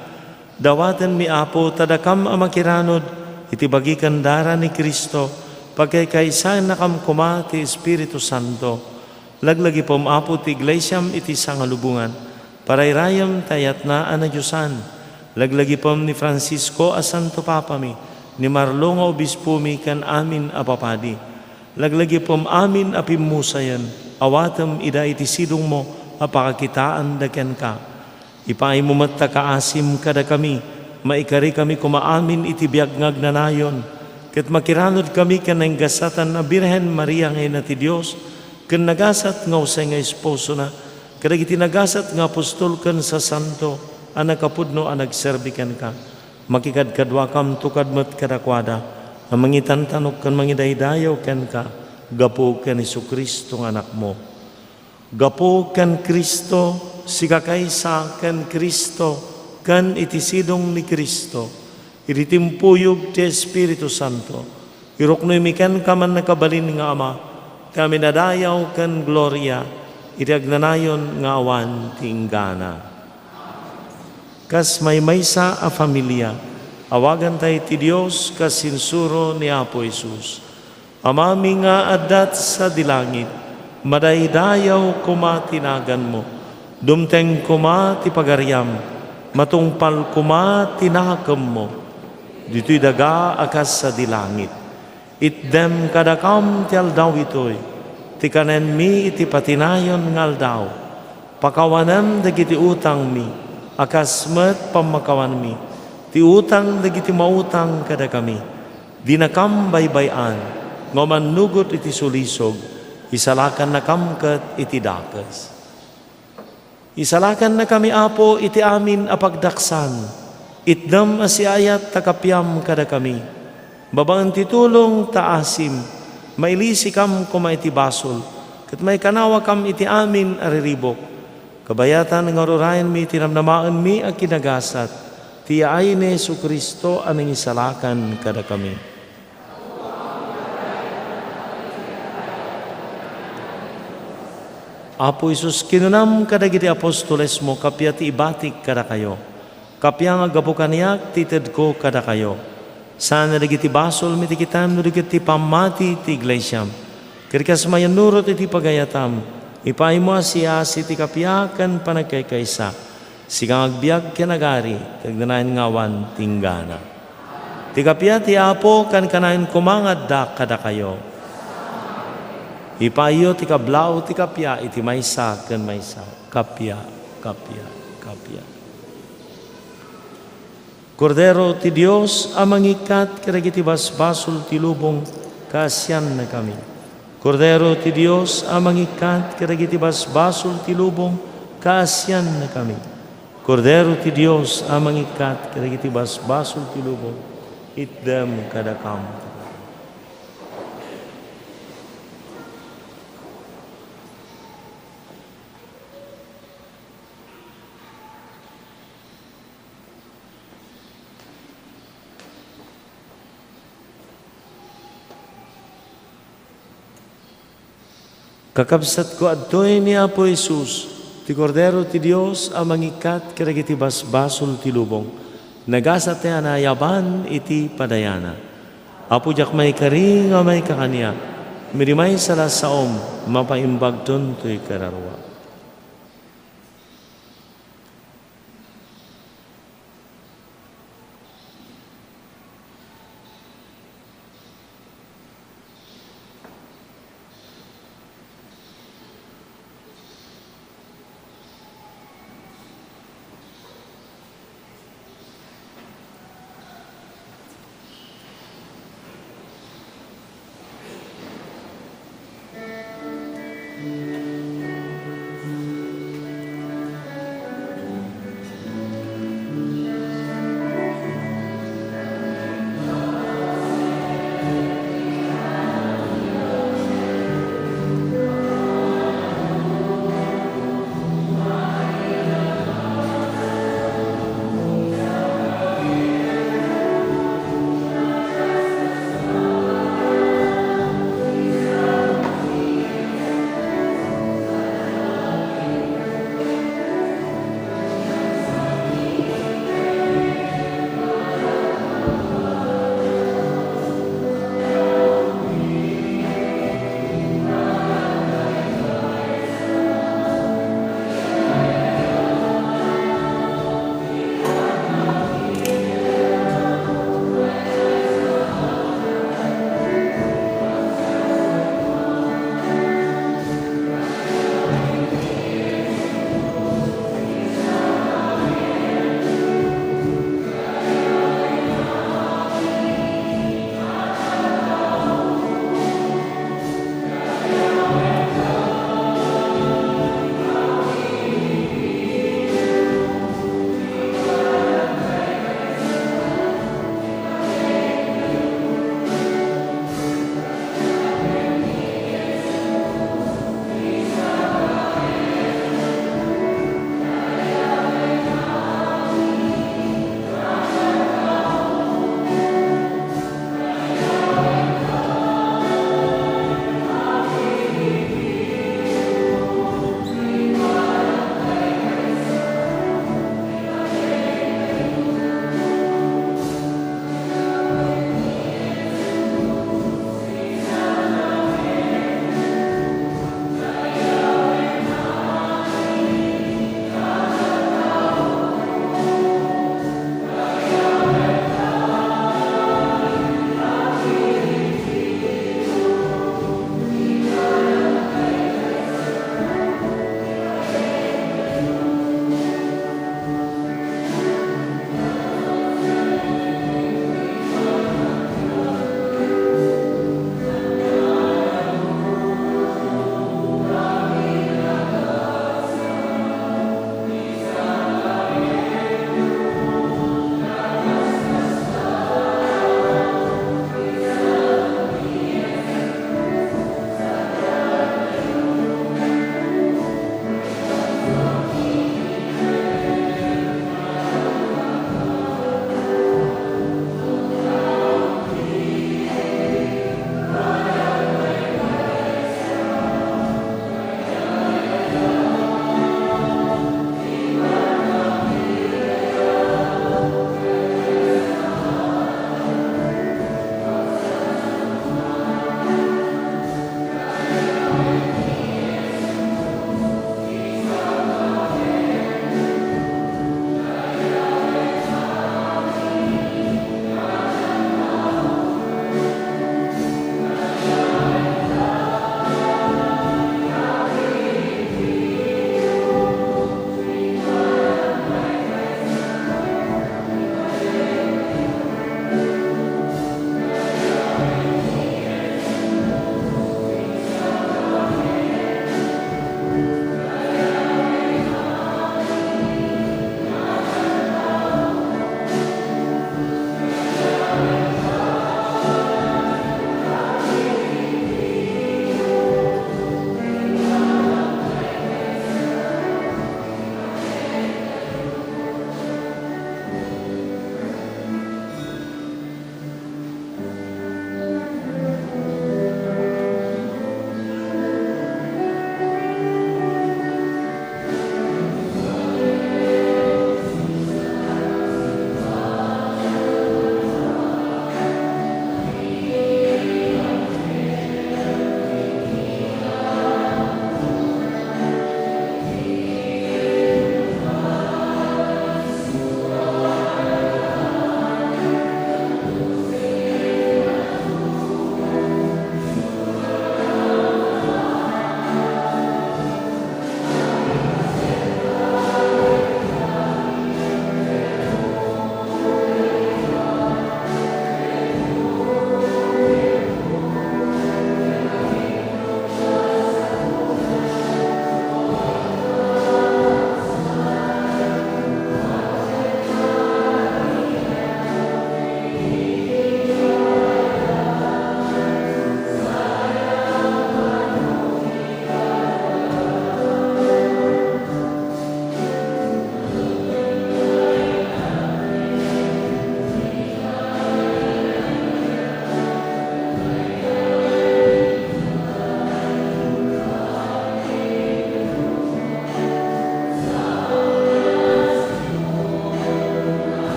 Dawaten mi Apo, tadakam amakiranod, iti bagikan dara ni Kristo, pagkaykaisa nakam kuma ti Espiritu Santo. Laglagi pom Apo ti Iglesiam iti sangalubungan, parayrayam tayat na anadyusan. Laglagi pom ni Francisco a Santo Papa mi, ni Marlo nga Obispo mi kan amin apapadi. Laglagi pom amin apimusayan, awatam ida iti sidong mo, apakakitaan daken ka. Ipaay mo mat kaasim kada kami, maikari kami kumaamin iti biyag ngagnanayon, ket makiranod kami kan nanggasatan na Birhen Maria ngayon na ti Diyos, kan nagasat nga usay nga esposo na, kadag iti nagasat nga apostol kan sa santo, anak kapudno ang nagserbikan ka. Makikadkadwa kam tukad mat kadakwada, ang mangitantanok kan mangidaydayaw kan ka, gapo kan Jesucristo ng anak mo. Gapo kan Kristo, sigakaysa kan Kristo, kan itisidong ni Kristo, iritimpuyog ti Espiritu Santo, iruknoy mikan kaman nakabalin nga Ama, kami nadayaw kan gloria, iragnanayon nga awan ti inggana. Kas may maysa a familia, awagan tayo ti Diyos kas sinsuro ni Apo Jesus. Amami nga adat sa dilangit, madaydayaw kuma tinagan mo, dumteng kuma ti pagaryam, matungpal kuma tinakam mo, dito'y daga akas sa dilangit. Itdem kadakam ti aldaw ito'y, ti kanen mi iti patinayon ng aldaw, pakawanan dagiti utang mi, akas met pamakawan mi, ti utang dagiti mautang kada kami, dinakam baybayan, ngoman nugot iti sulisog, isalakan na kamkat iti dakas. Isalakan na kami Apo iti amin apagdaksan, itdam asiayat takapyam kada kami. Babaan titulong taasim, mailisi kam kuma iti basol, kat may kanawa kam iti amin ariribok. Kabayatan ng arurayan mi, tinamnamaan mi ang kinagasat, tiyaay ni Jesucristo anang isalakan kada kami. Apo Isus, kinunam kadagiti apostoles mo, kapya ti ibatik kada kayo. Kapya nga gapukaniak, tited ko kada kayo. Sana dagiti basol, mitikitam, dagiti pamati ti Iglesiam. Kirikas mayanurot iti pagayatam, ipay mo siya si ti kapyakan panagkaykaysa. Sigang agbyag kinagari, kagnanayan ngawan tinggana. Ti kapya ti Apo, kan kanayin kumangad da kada kayo. Ipayo ti kablaw ti kapya, iti maysa kan maysa. Kapya, kapya, kapya. Kordero ti Dios, amangikat karagiti basbasol ti lubong, kasyan na kami. Kordero ti Dios, amangikat karagiti basbasol ti lubong, kasyan na kami. Kordero ti Dios, amangikat karagiti basbasol ti lubong, itdem kadakam. Kakabsat ko adtoy ni Apo Jesus, ti Kordero ti Dios, amangikat karagiti basbasol ti lubong, nagasat ti anayaban iti padayana. Apo jak may kari nga may kakanya, mirimay sala saom, mapaimbagton to'y kararwa.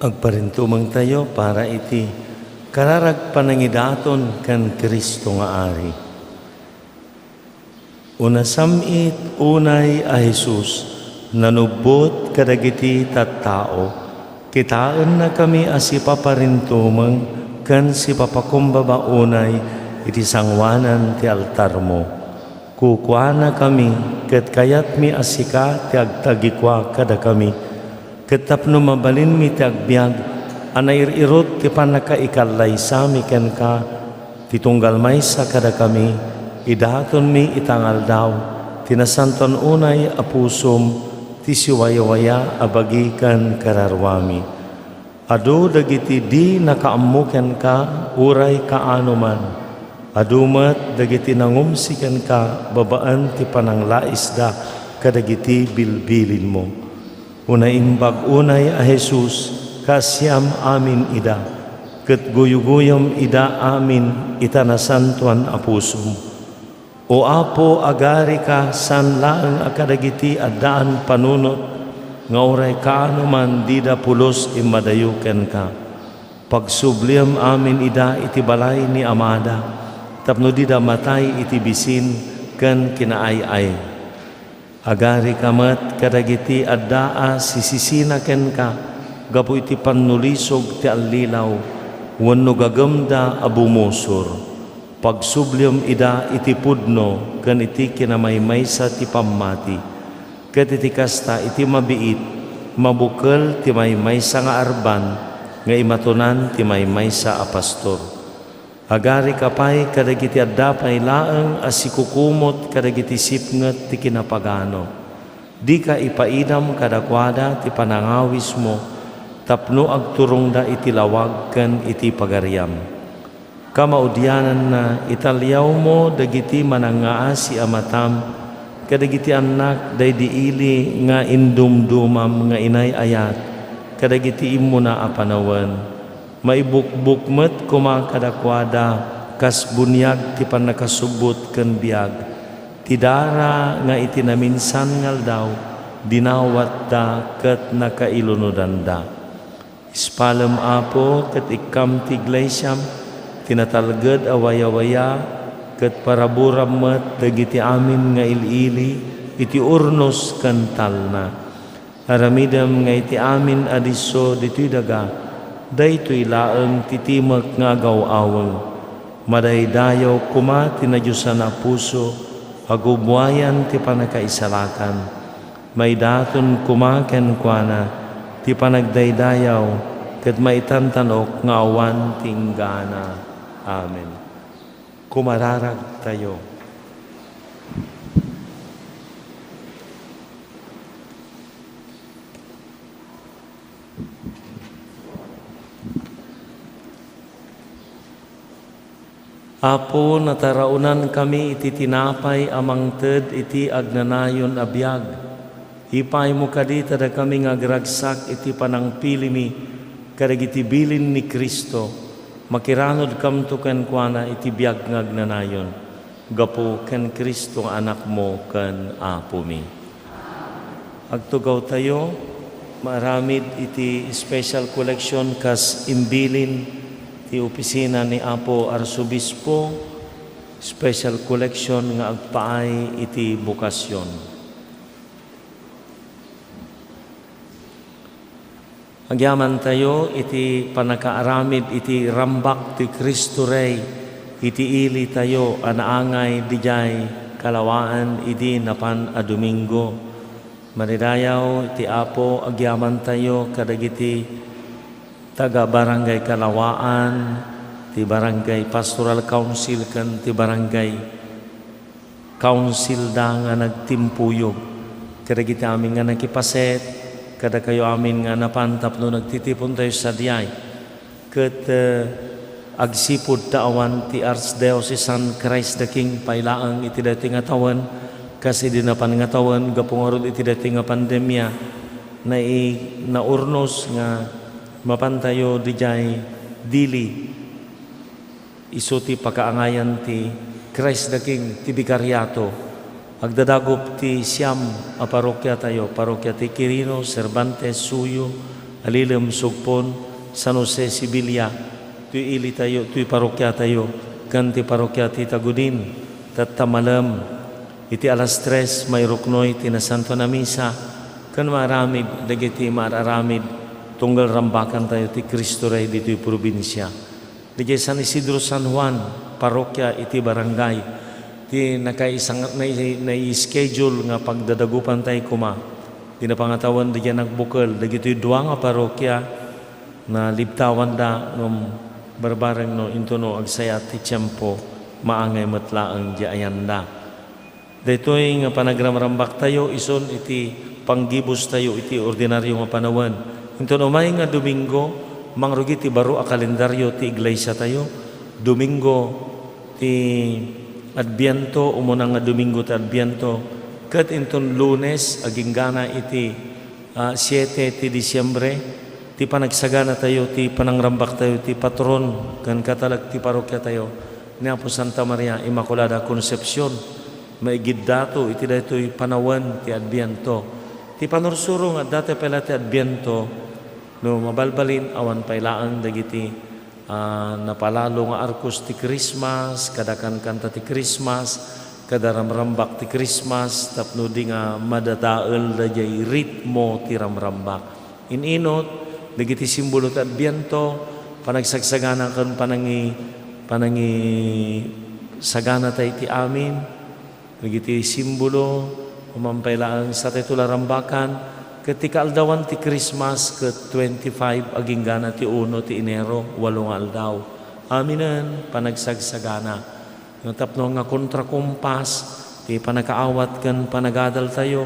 Agparintumang tayo para iti kararag panangidaton kan Kristo nga ari. Unasamit unay a Jesus, nanubot kadagiti tattao, kitaan na kami as ipaparintumang kan si papakumbaba unay iti sangwanan ti altar mo. Kukwana kami, ket kayat mi asika ti agtagikwa kada kami, ket tapno mabalin mi ti agbiag, anair-irot ti panakaikalay sami ken ka, ti tunggal maysa kada kami, idaton mi itangal daw, tinasanton unay a pusom, ti siwayawaya abagikan kararwami. Adu dagiti di nakaammuken ka, uray kaano man. Adumat dagiti nangumsiken ka, babaan ti pananglaisda, kadagiti bilbilin mo. Unaimbag unay a Jesus, kasyam amin ida, ket guyuguyom ida amin itanasantuan a pusom. O Apo, agari ka sanlaeng akadagiti addaan panunot, nga oray kaano man dida pulos imadayuken ka. Pagsubliam amin ida iti balay ni Amada, tapno dida matay iti bisin ken kinaay-ay. Agari kamat kadagiti addaa sisisina ken ka, gapu iti pannulisog ti allilaw, wenno gagamda a bumusor. Pagsubliam ida iti pudno ken iti kinamay-maysa ti pammati, ket iti kasta iti mabiit, mabukel ti may-maysa nga arban, nga imatunan ti may-maysa a pastor. Agari kapay kadagiti addapay laeng asikukumot kadagiti sipnget ti kinapagano. Di ka ipaidam kadakwada ti panangawis mo, tapno agturong da iti lawag ken iti pagariam. Kamaudyanan na italyaw mo dagiti manangaasi amatam, kadagiti anak daydi ili nga indumdumam nga inay ayat, kadagiti imo na apanawen. Maibukbukmet kumakadakwada, kas bunyag ti panakasubot ken biag. Tidara nga itinaminsan ngal daw, dinawat da ket nakailunodan da. Ispalem Apo ket ikam ti iglesyam, tinatalged awaya-waya, ket paraburam met dagiti amin nga ilili, iti urnos ken talna. Aramidem nga iti amin adiso ditoy daga, daytoy laeng titimek nga agaw-aweng. Madaydayaw kuma tinadyusan na puso, agubwayan ti panakaisalakan. Maidaton kuma ken kuana, ti panagdaydayaw, ket maitantanok nga awan tinggana. Amen. Kumararag tayo. Apo, nataraunan kami iti tinapay amang ted iti agnanayon abiyag. Ipay mo kadita da kami ngagragsak iti panangpilimi, kadagiti bilin ni Kristo, makiranod kam to ken kuana iti biyag ngagnanayon. Gapo ken Kristo nga anak mo ken Apo mi. Agtugaw tayo, maramid iti special collection kas imbilin ti opisina ni Apo Arsobispo, special collection nga agpaay iti bukasyon. Agyaman tayo iti panakaaramid iti rambak ti Kristo Rey, iti ili tayo anaangay dijay kalawaan iti napan a Domingo. Maridayaw iti Apo, agyaman tayo kadagiti taga barangay Kalawaan, ti barangay Pastoral Council kan ti barangay Council da nga nagtimpuyog. Kada kita amin nga nakipaset, kada kayo amin nga napantap no nagtitipon tayo sa diyay. Ket agsipod taawan ti Archdiocese Christ the King pailaang iti dati nga tawan, kasi di na pan nga tawan gapungarod iti dati nga pandemya na naurnos nga mapantayo dijay dili iso ti pakaangayan ti Christ the King ti Bikaryato. Agdadagop ti siyam a parokya tayo, parokya ti Quirino, Cervantes, Suyo, Alilam Sugpon, San Jose Sibilia, tuy ili tayo, tuy parokya tayo, kan ti parokya ti Tagudin, tatamalam, iti alas 3, may ruknoy, ti na Santo na Misa, kan maaramid, dagiti maararamid, tunggal rambakan tayo ti Cristo Rey dito'y probinsya. Di San Isidro San Juan, parokya iti barangay, ti nakaisang na-schedule nga pagdadagupan tayo kuma. Di na pangatawan di nagbukal, dagito'y dua nga parokya na libtawan da ng barbarang no into no agsaya ti tiyempo maangay matlaang di ayanda. Dito'y nga panagramrambak tayo, ison iti panggibos tayo iti ordinaryo nga panawan. Into no may nga Domingo, mangrugi ti baro a kalendaryo ti iglesia tayo. Domingo ti Adbiento, umunang nga Domingo ti Adbiento. Kat inton Lunes, aging gana iti 7 ti Disyembre, ti panagsagana tayo, ti panangrambak tayo, ti patron, kan katalag ti parokya tayo, ni Apo Santa Maria Immaculada Concepcion, maigid dato, iti dato'y panawan ti Adbiento. Ti panursuro nga dati pala ti Adbiento, no mabalbalin awan pailaan dagiti napalalo nga arkos ti Christmas, kadakan kanta ti Christmas, kadaramrambak ti Christmas, tapno di nga madadael dayay ritmo ti ramrambak. Ininot, dagiti simbolo ti Adbiento, panagsagsagana kan panangi sagana tayo ti amin, dagiti simbolo, umampailaan sa titula rambakan, ketika aldawan ti Christmas ket 25 aging gana ti 1 ti Enero 8 nga aldaw. Aminan panagsagsagana. Nga tapno nga kontrakumpas ti panakaawat ken panagadal tayo.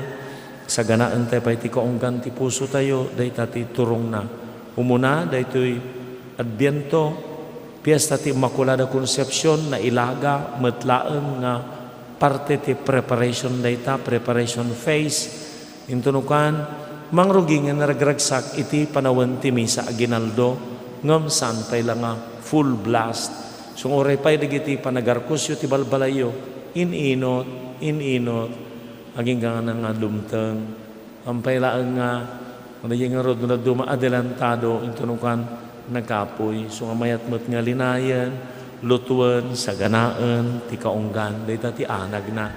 Saganaan tayo pay ti kaunggan ti puso tayo dayta ti turong na. Umuna daytoy Adbiento, Piesta ti Immaculada Concepcion na ilaga metlaeng nga parte ti preparation dayta, preparation phase. Intunukan mangrugi nga naragragsak iti panawan ti Misa aginaldo ngam san pay lang nga full blast. So oray pay dagiti panagarkusyo ti balbalayo ininot aging nga nga dumteng ampay laeng nga madayeng nga rod na duma adelantado intunukan nagkapoy. So nga mayat met nga linayan lutuan saganaan ti kaunggan dayta ti anag na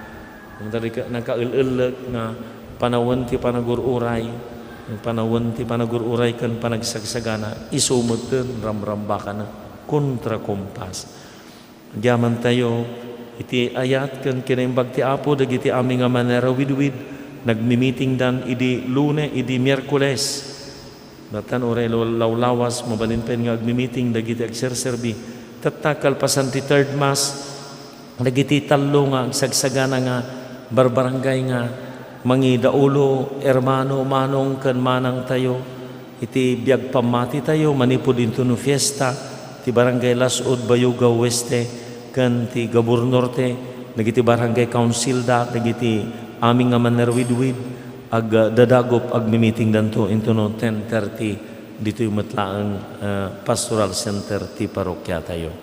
nagkaililek nga panawan ti panagururay, panawan ti panagururay kan panagsagsagana, isumuten ramrambakan na kontrakumpas. Diyaman tayo, iti ayat kan kinaimbag ti Apo, dagiti aming nga manera widwid, nagmimiting dan idi Lune, idi Miyerkules. Datan oray lawlawas, mabalinpen nga agmimiting, dagiti agserserbi. Tatakal pasan ti third mass, dagiti talo nga agsagsagana nga, barbarangay nga, mangi daulo, ermano, manong, kan manang tayo, iti biag pamati tayo, manipod into no fiesta, ti barangay Lasod, Bayugaw, Weste, kan ti Gabur Norte, nagiti barangay council da, nagiti aming nga manerwidwid, ag dadagop, ag mimiting danto, into no 10:30, dito yung matlaang pastoral center, ti parokya tayo.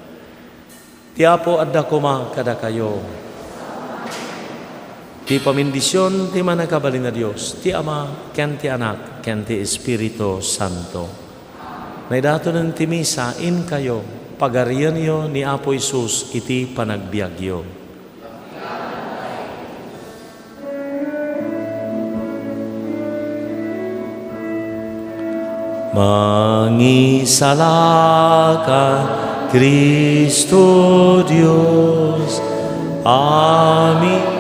Ti Apo adda kuma kada kayo, ti pamindisyon ti manakabalin na Diyos, ti Ama, ken ti Anak, ken ti Espiritu Santo. Naidato ng ti Misa, in kayo, pagarian yo ni Apo Isus, iti panagbiagyo. Mangisalakan, Kristo Diyos. Amin.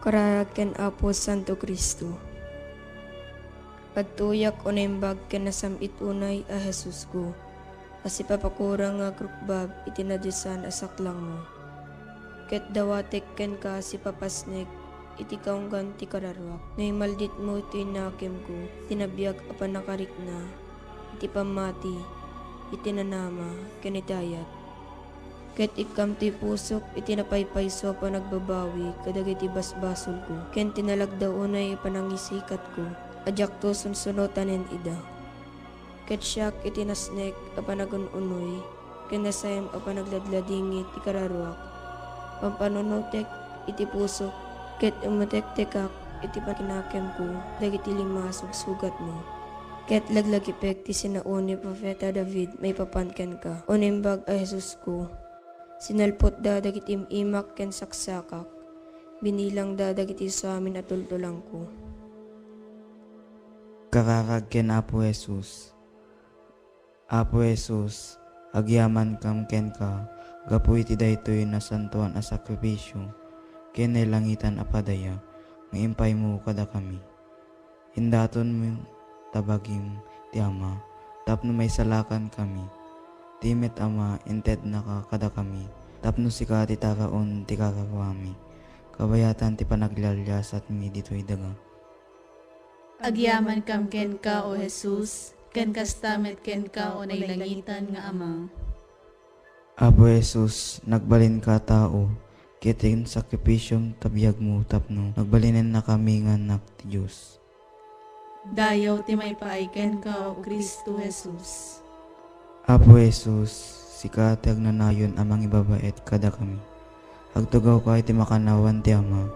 Kararag ken Apo Santo Kristo. Pagtuyak o naimbag ken nasamit unay a Jesus ko. Kasi papakurang nga krukbab itinadyusan asaklang mo. Ket dawatek ken ka si papasnek iti kaunggan ti kararwak. Nay maldit mo iti nakem ko, tinabiyag apan nakarik na, iti pamati, iti nanama, ken itayat. Ket ikam ti pusok iti napaypayso pa nagbabawi kadag iti basbasol ko. Ken tinalagdaw unay panangisikat ko, ajak to sunsunotanen ida. Ket siyak iti nasnek apan nagununoy, ken nasayam apan nagladladingit ti kararwak. Pampanunutek iti pusok, ket umutek-tekak iti pakinakem ko, dagiti lima sugat mo. Ket laglagipek ti sinauni Propeta David may papanken ka. Unimbag a Jesus ko, sinalpot da dagiti imak ken saksakak, binilang da dagiti sa amin at tultulang ko. Kararag ken Apo Jesus. Apo Jesus, agyaman kam ken ka, gapu iti daytoy na santuan a sakripisyo, ken langitan apadaya, nga impay mo kada kami. Hindaton mo tabagim ti Ama, tapno may salakan kami. Timet Ama, inted na ka kada kami, tapno sika ti taraon ti kakawami. Kabayatan ti panaglalyasat mi dito'y daga. Agyaman kam ken ka o Jesus, ken kastamet ken ka o nailangitan nga Ama. Apo Jesus, nagbalin ka tao, kitin sakripisyong tabiyag mo tapno, nagbalinin na kami nga anak ti Diyos. Dayaw ti may paaiken ka o Kristo Jesus. Apo Jesus, sika ti agnanayon amang ibabait kada kami. Agtugaw ka iti makanawan ti Ama,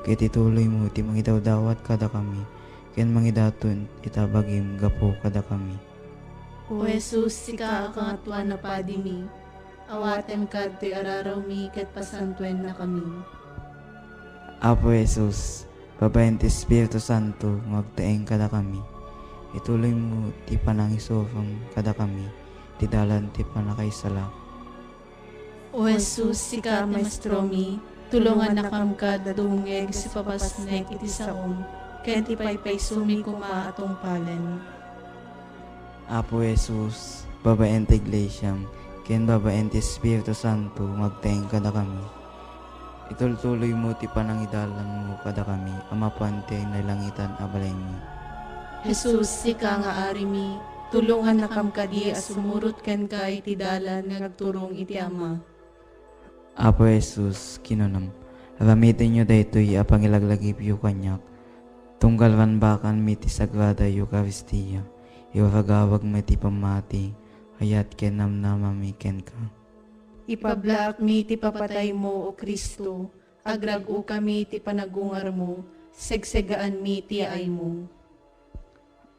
kiti tuloy mo iti mangidawdawat kada kami, ken mangidaton itabagim gapo kada kami. O Jesus, sika akangatuan na padi mi, awatem ka ti araraw mi ket pasantuen na kami. Apo Jesus, babayan ti Espiritu Santo, magtaeng kada kami. Ituloy mo ti panangisofam kada kami, ti dalan ti panakaisala. O Jesus, sika maestro mi, tulungan na kam ka dadungeg si papasnek iti saom, ken ti paypaysumi kuma atong palen. Apo Jesus, babayan ti Iglesyam, ken babayan ti Espiritu Santo, magtaeng kada kami. Itultuloy mo ti panangidalan mo kada kami, amapan ti nalangitan abalay mi. Jesus, sika nga ari mi, tulungan na kam kadi asumurot ken ka iti dalan nga nagturong iti Ama. Apo Jesus, kinunam, ramitin nyo daytoy apang ilaglagip yu kanyak, tunggalwan bakan mi ti Sagrada Eucharistia, iwaragawag mi ti pamati, hayat ken namnamami ken ka. Ipablaak mi ti papatay mo o Kristo, agragu kami ti panagungar mo, segsegaan mi ti ay mo.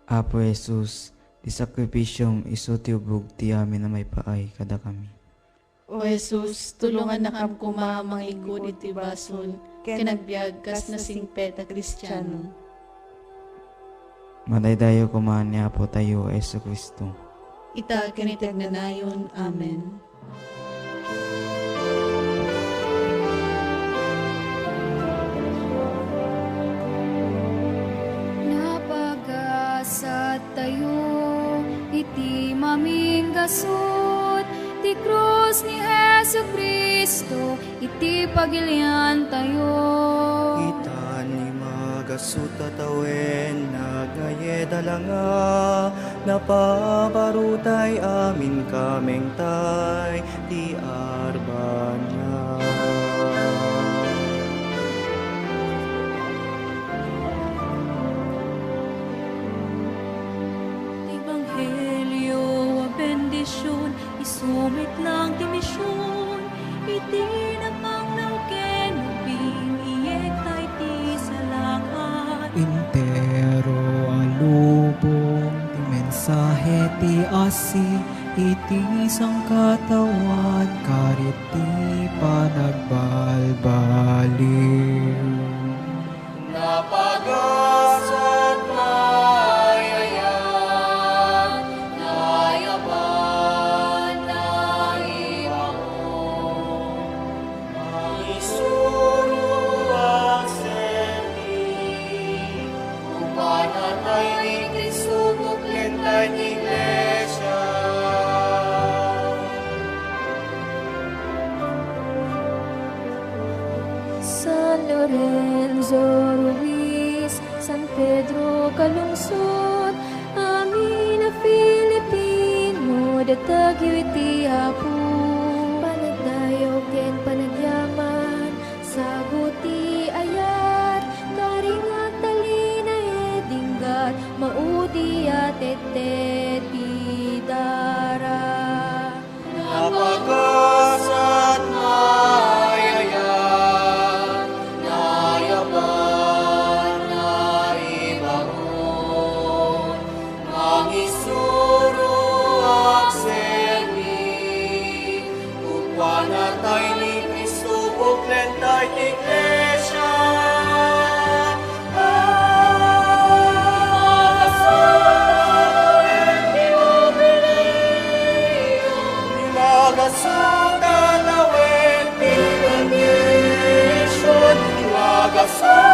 Apo Jesus, ti sakripisyong iso ti ubog ti amin na may paay kada kami. O Jesus, tulungan na kam kuma mangigod iti basol, ken nagbiag kas na singpet a Kristiyano. Madaydayo kumaan ni Apo tayo, Yesu Kristo. Ita kinitag na nayon. Amen. Napagasat tayo, iti maming gasot, ti krus ni Hesu Kristo, iti pagilian tayo. Ita ni magasuta tawen, nagayedalanga, napabarutay amin kameng tay, ti arbanya. Ebanghelyo a bendisyon, isumit lang ti misyon, iti namang ken ubing iyek tay ti salakan. Intero alubong ti mensahe ti asi, iti sangkatawan karit ti panagbalbaliw. Napagasat mayayan, nayaban na ibaon. Isuro ang Lorenzo Ruiz, San Pedro Calungsod, amin na Filipino, datagyo iti Apo. Panagdayo ken panagyaman, saguti ayat, karingat talina edinggat, maudi at eteti dara. Napagkasat mayayat, nayapan na ibangon, mangisuro at serbi, upwa na tayo ni Kristo, buklen tayo iglesia. Iwagasota na wen, pinagishon, iwagasota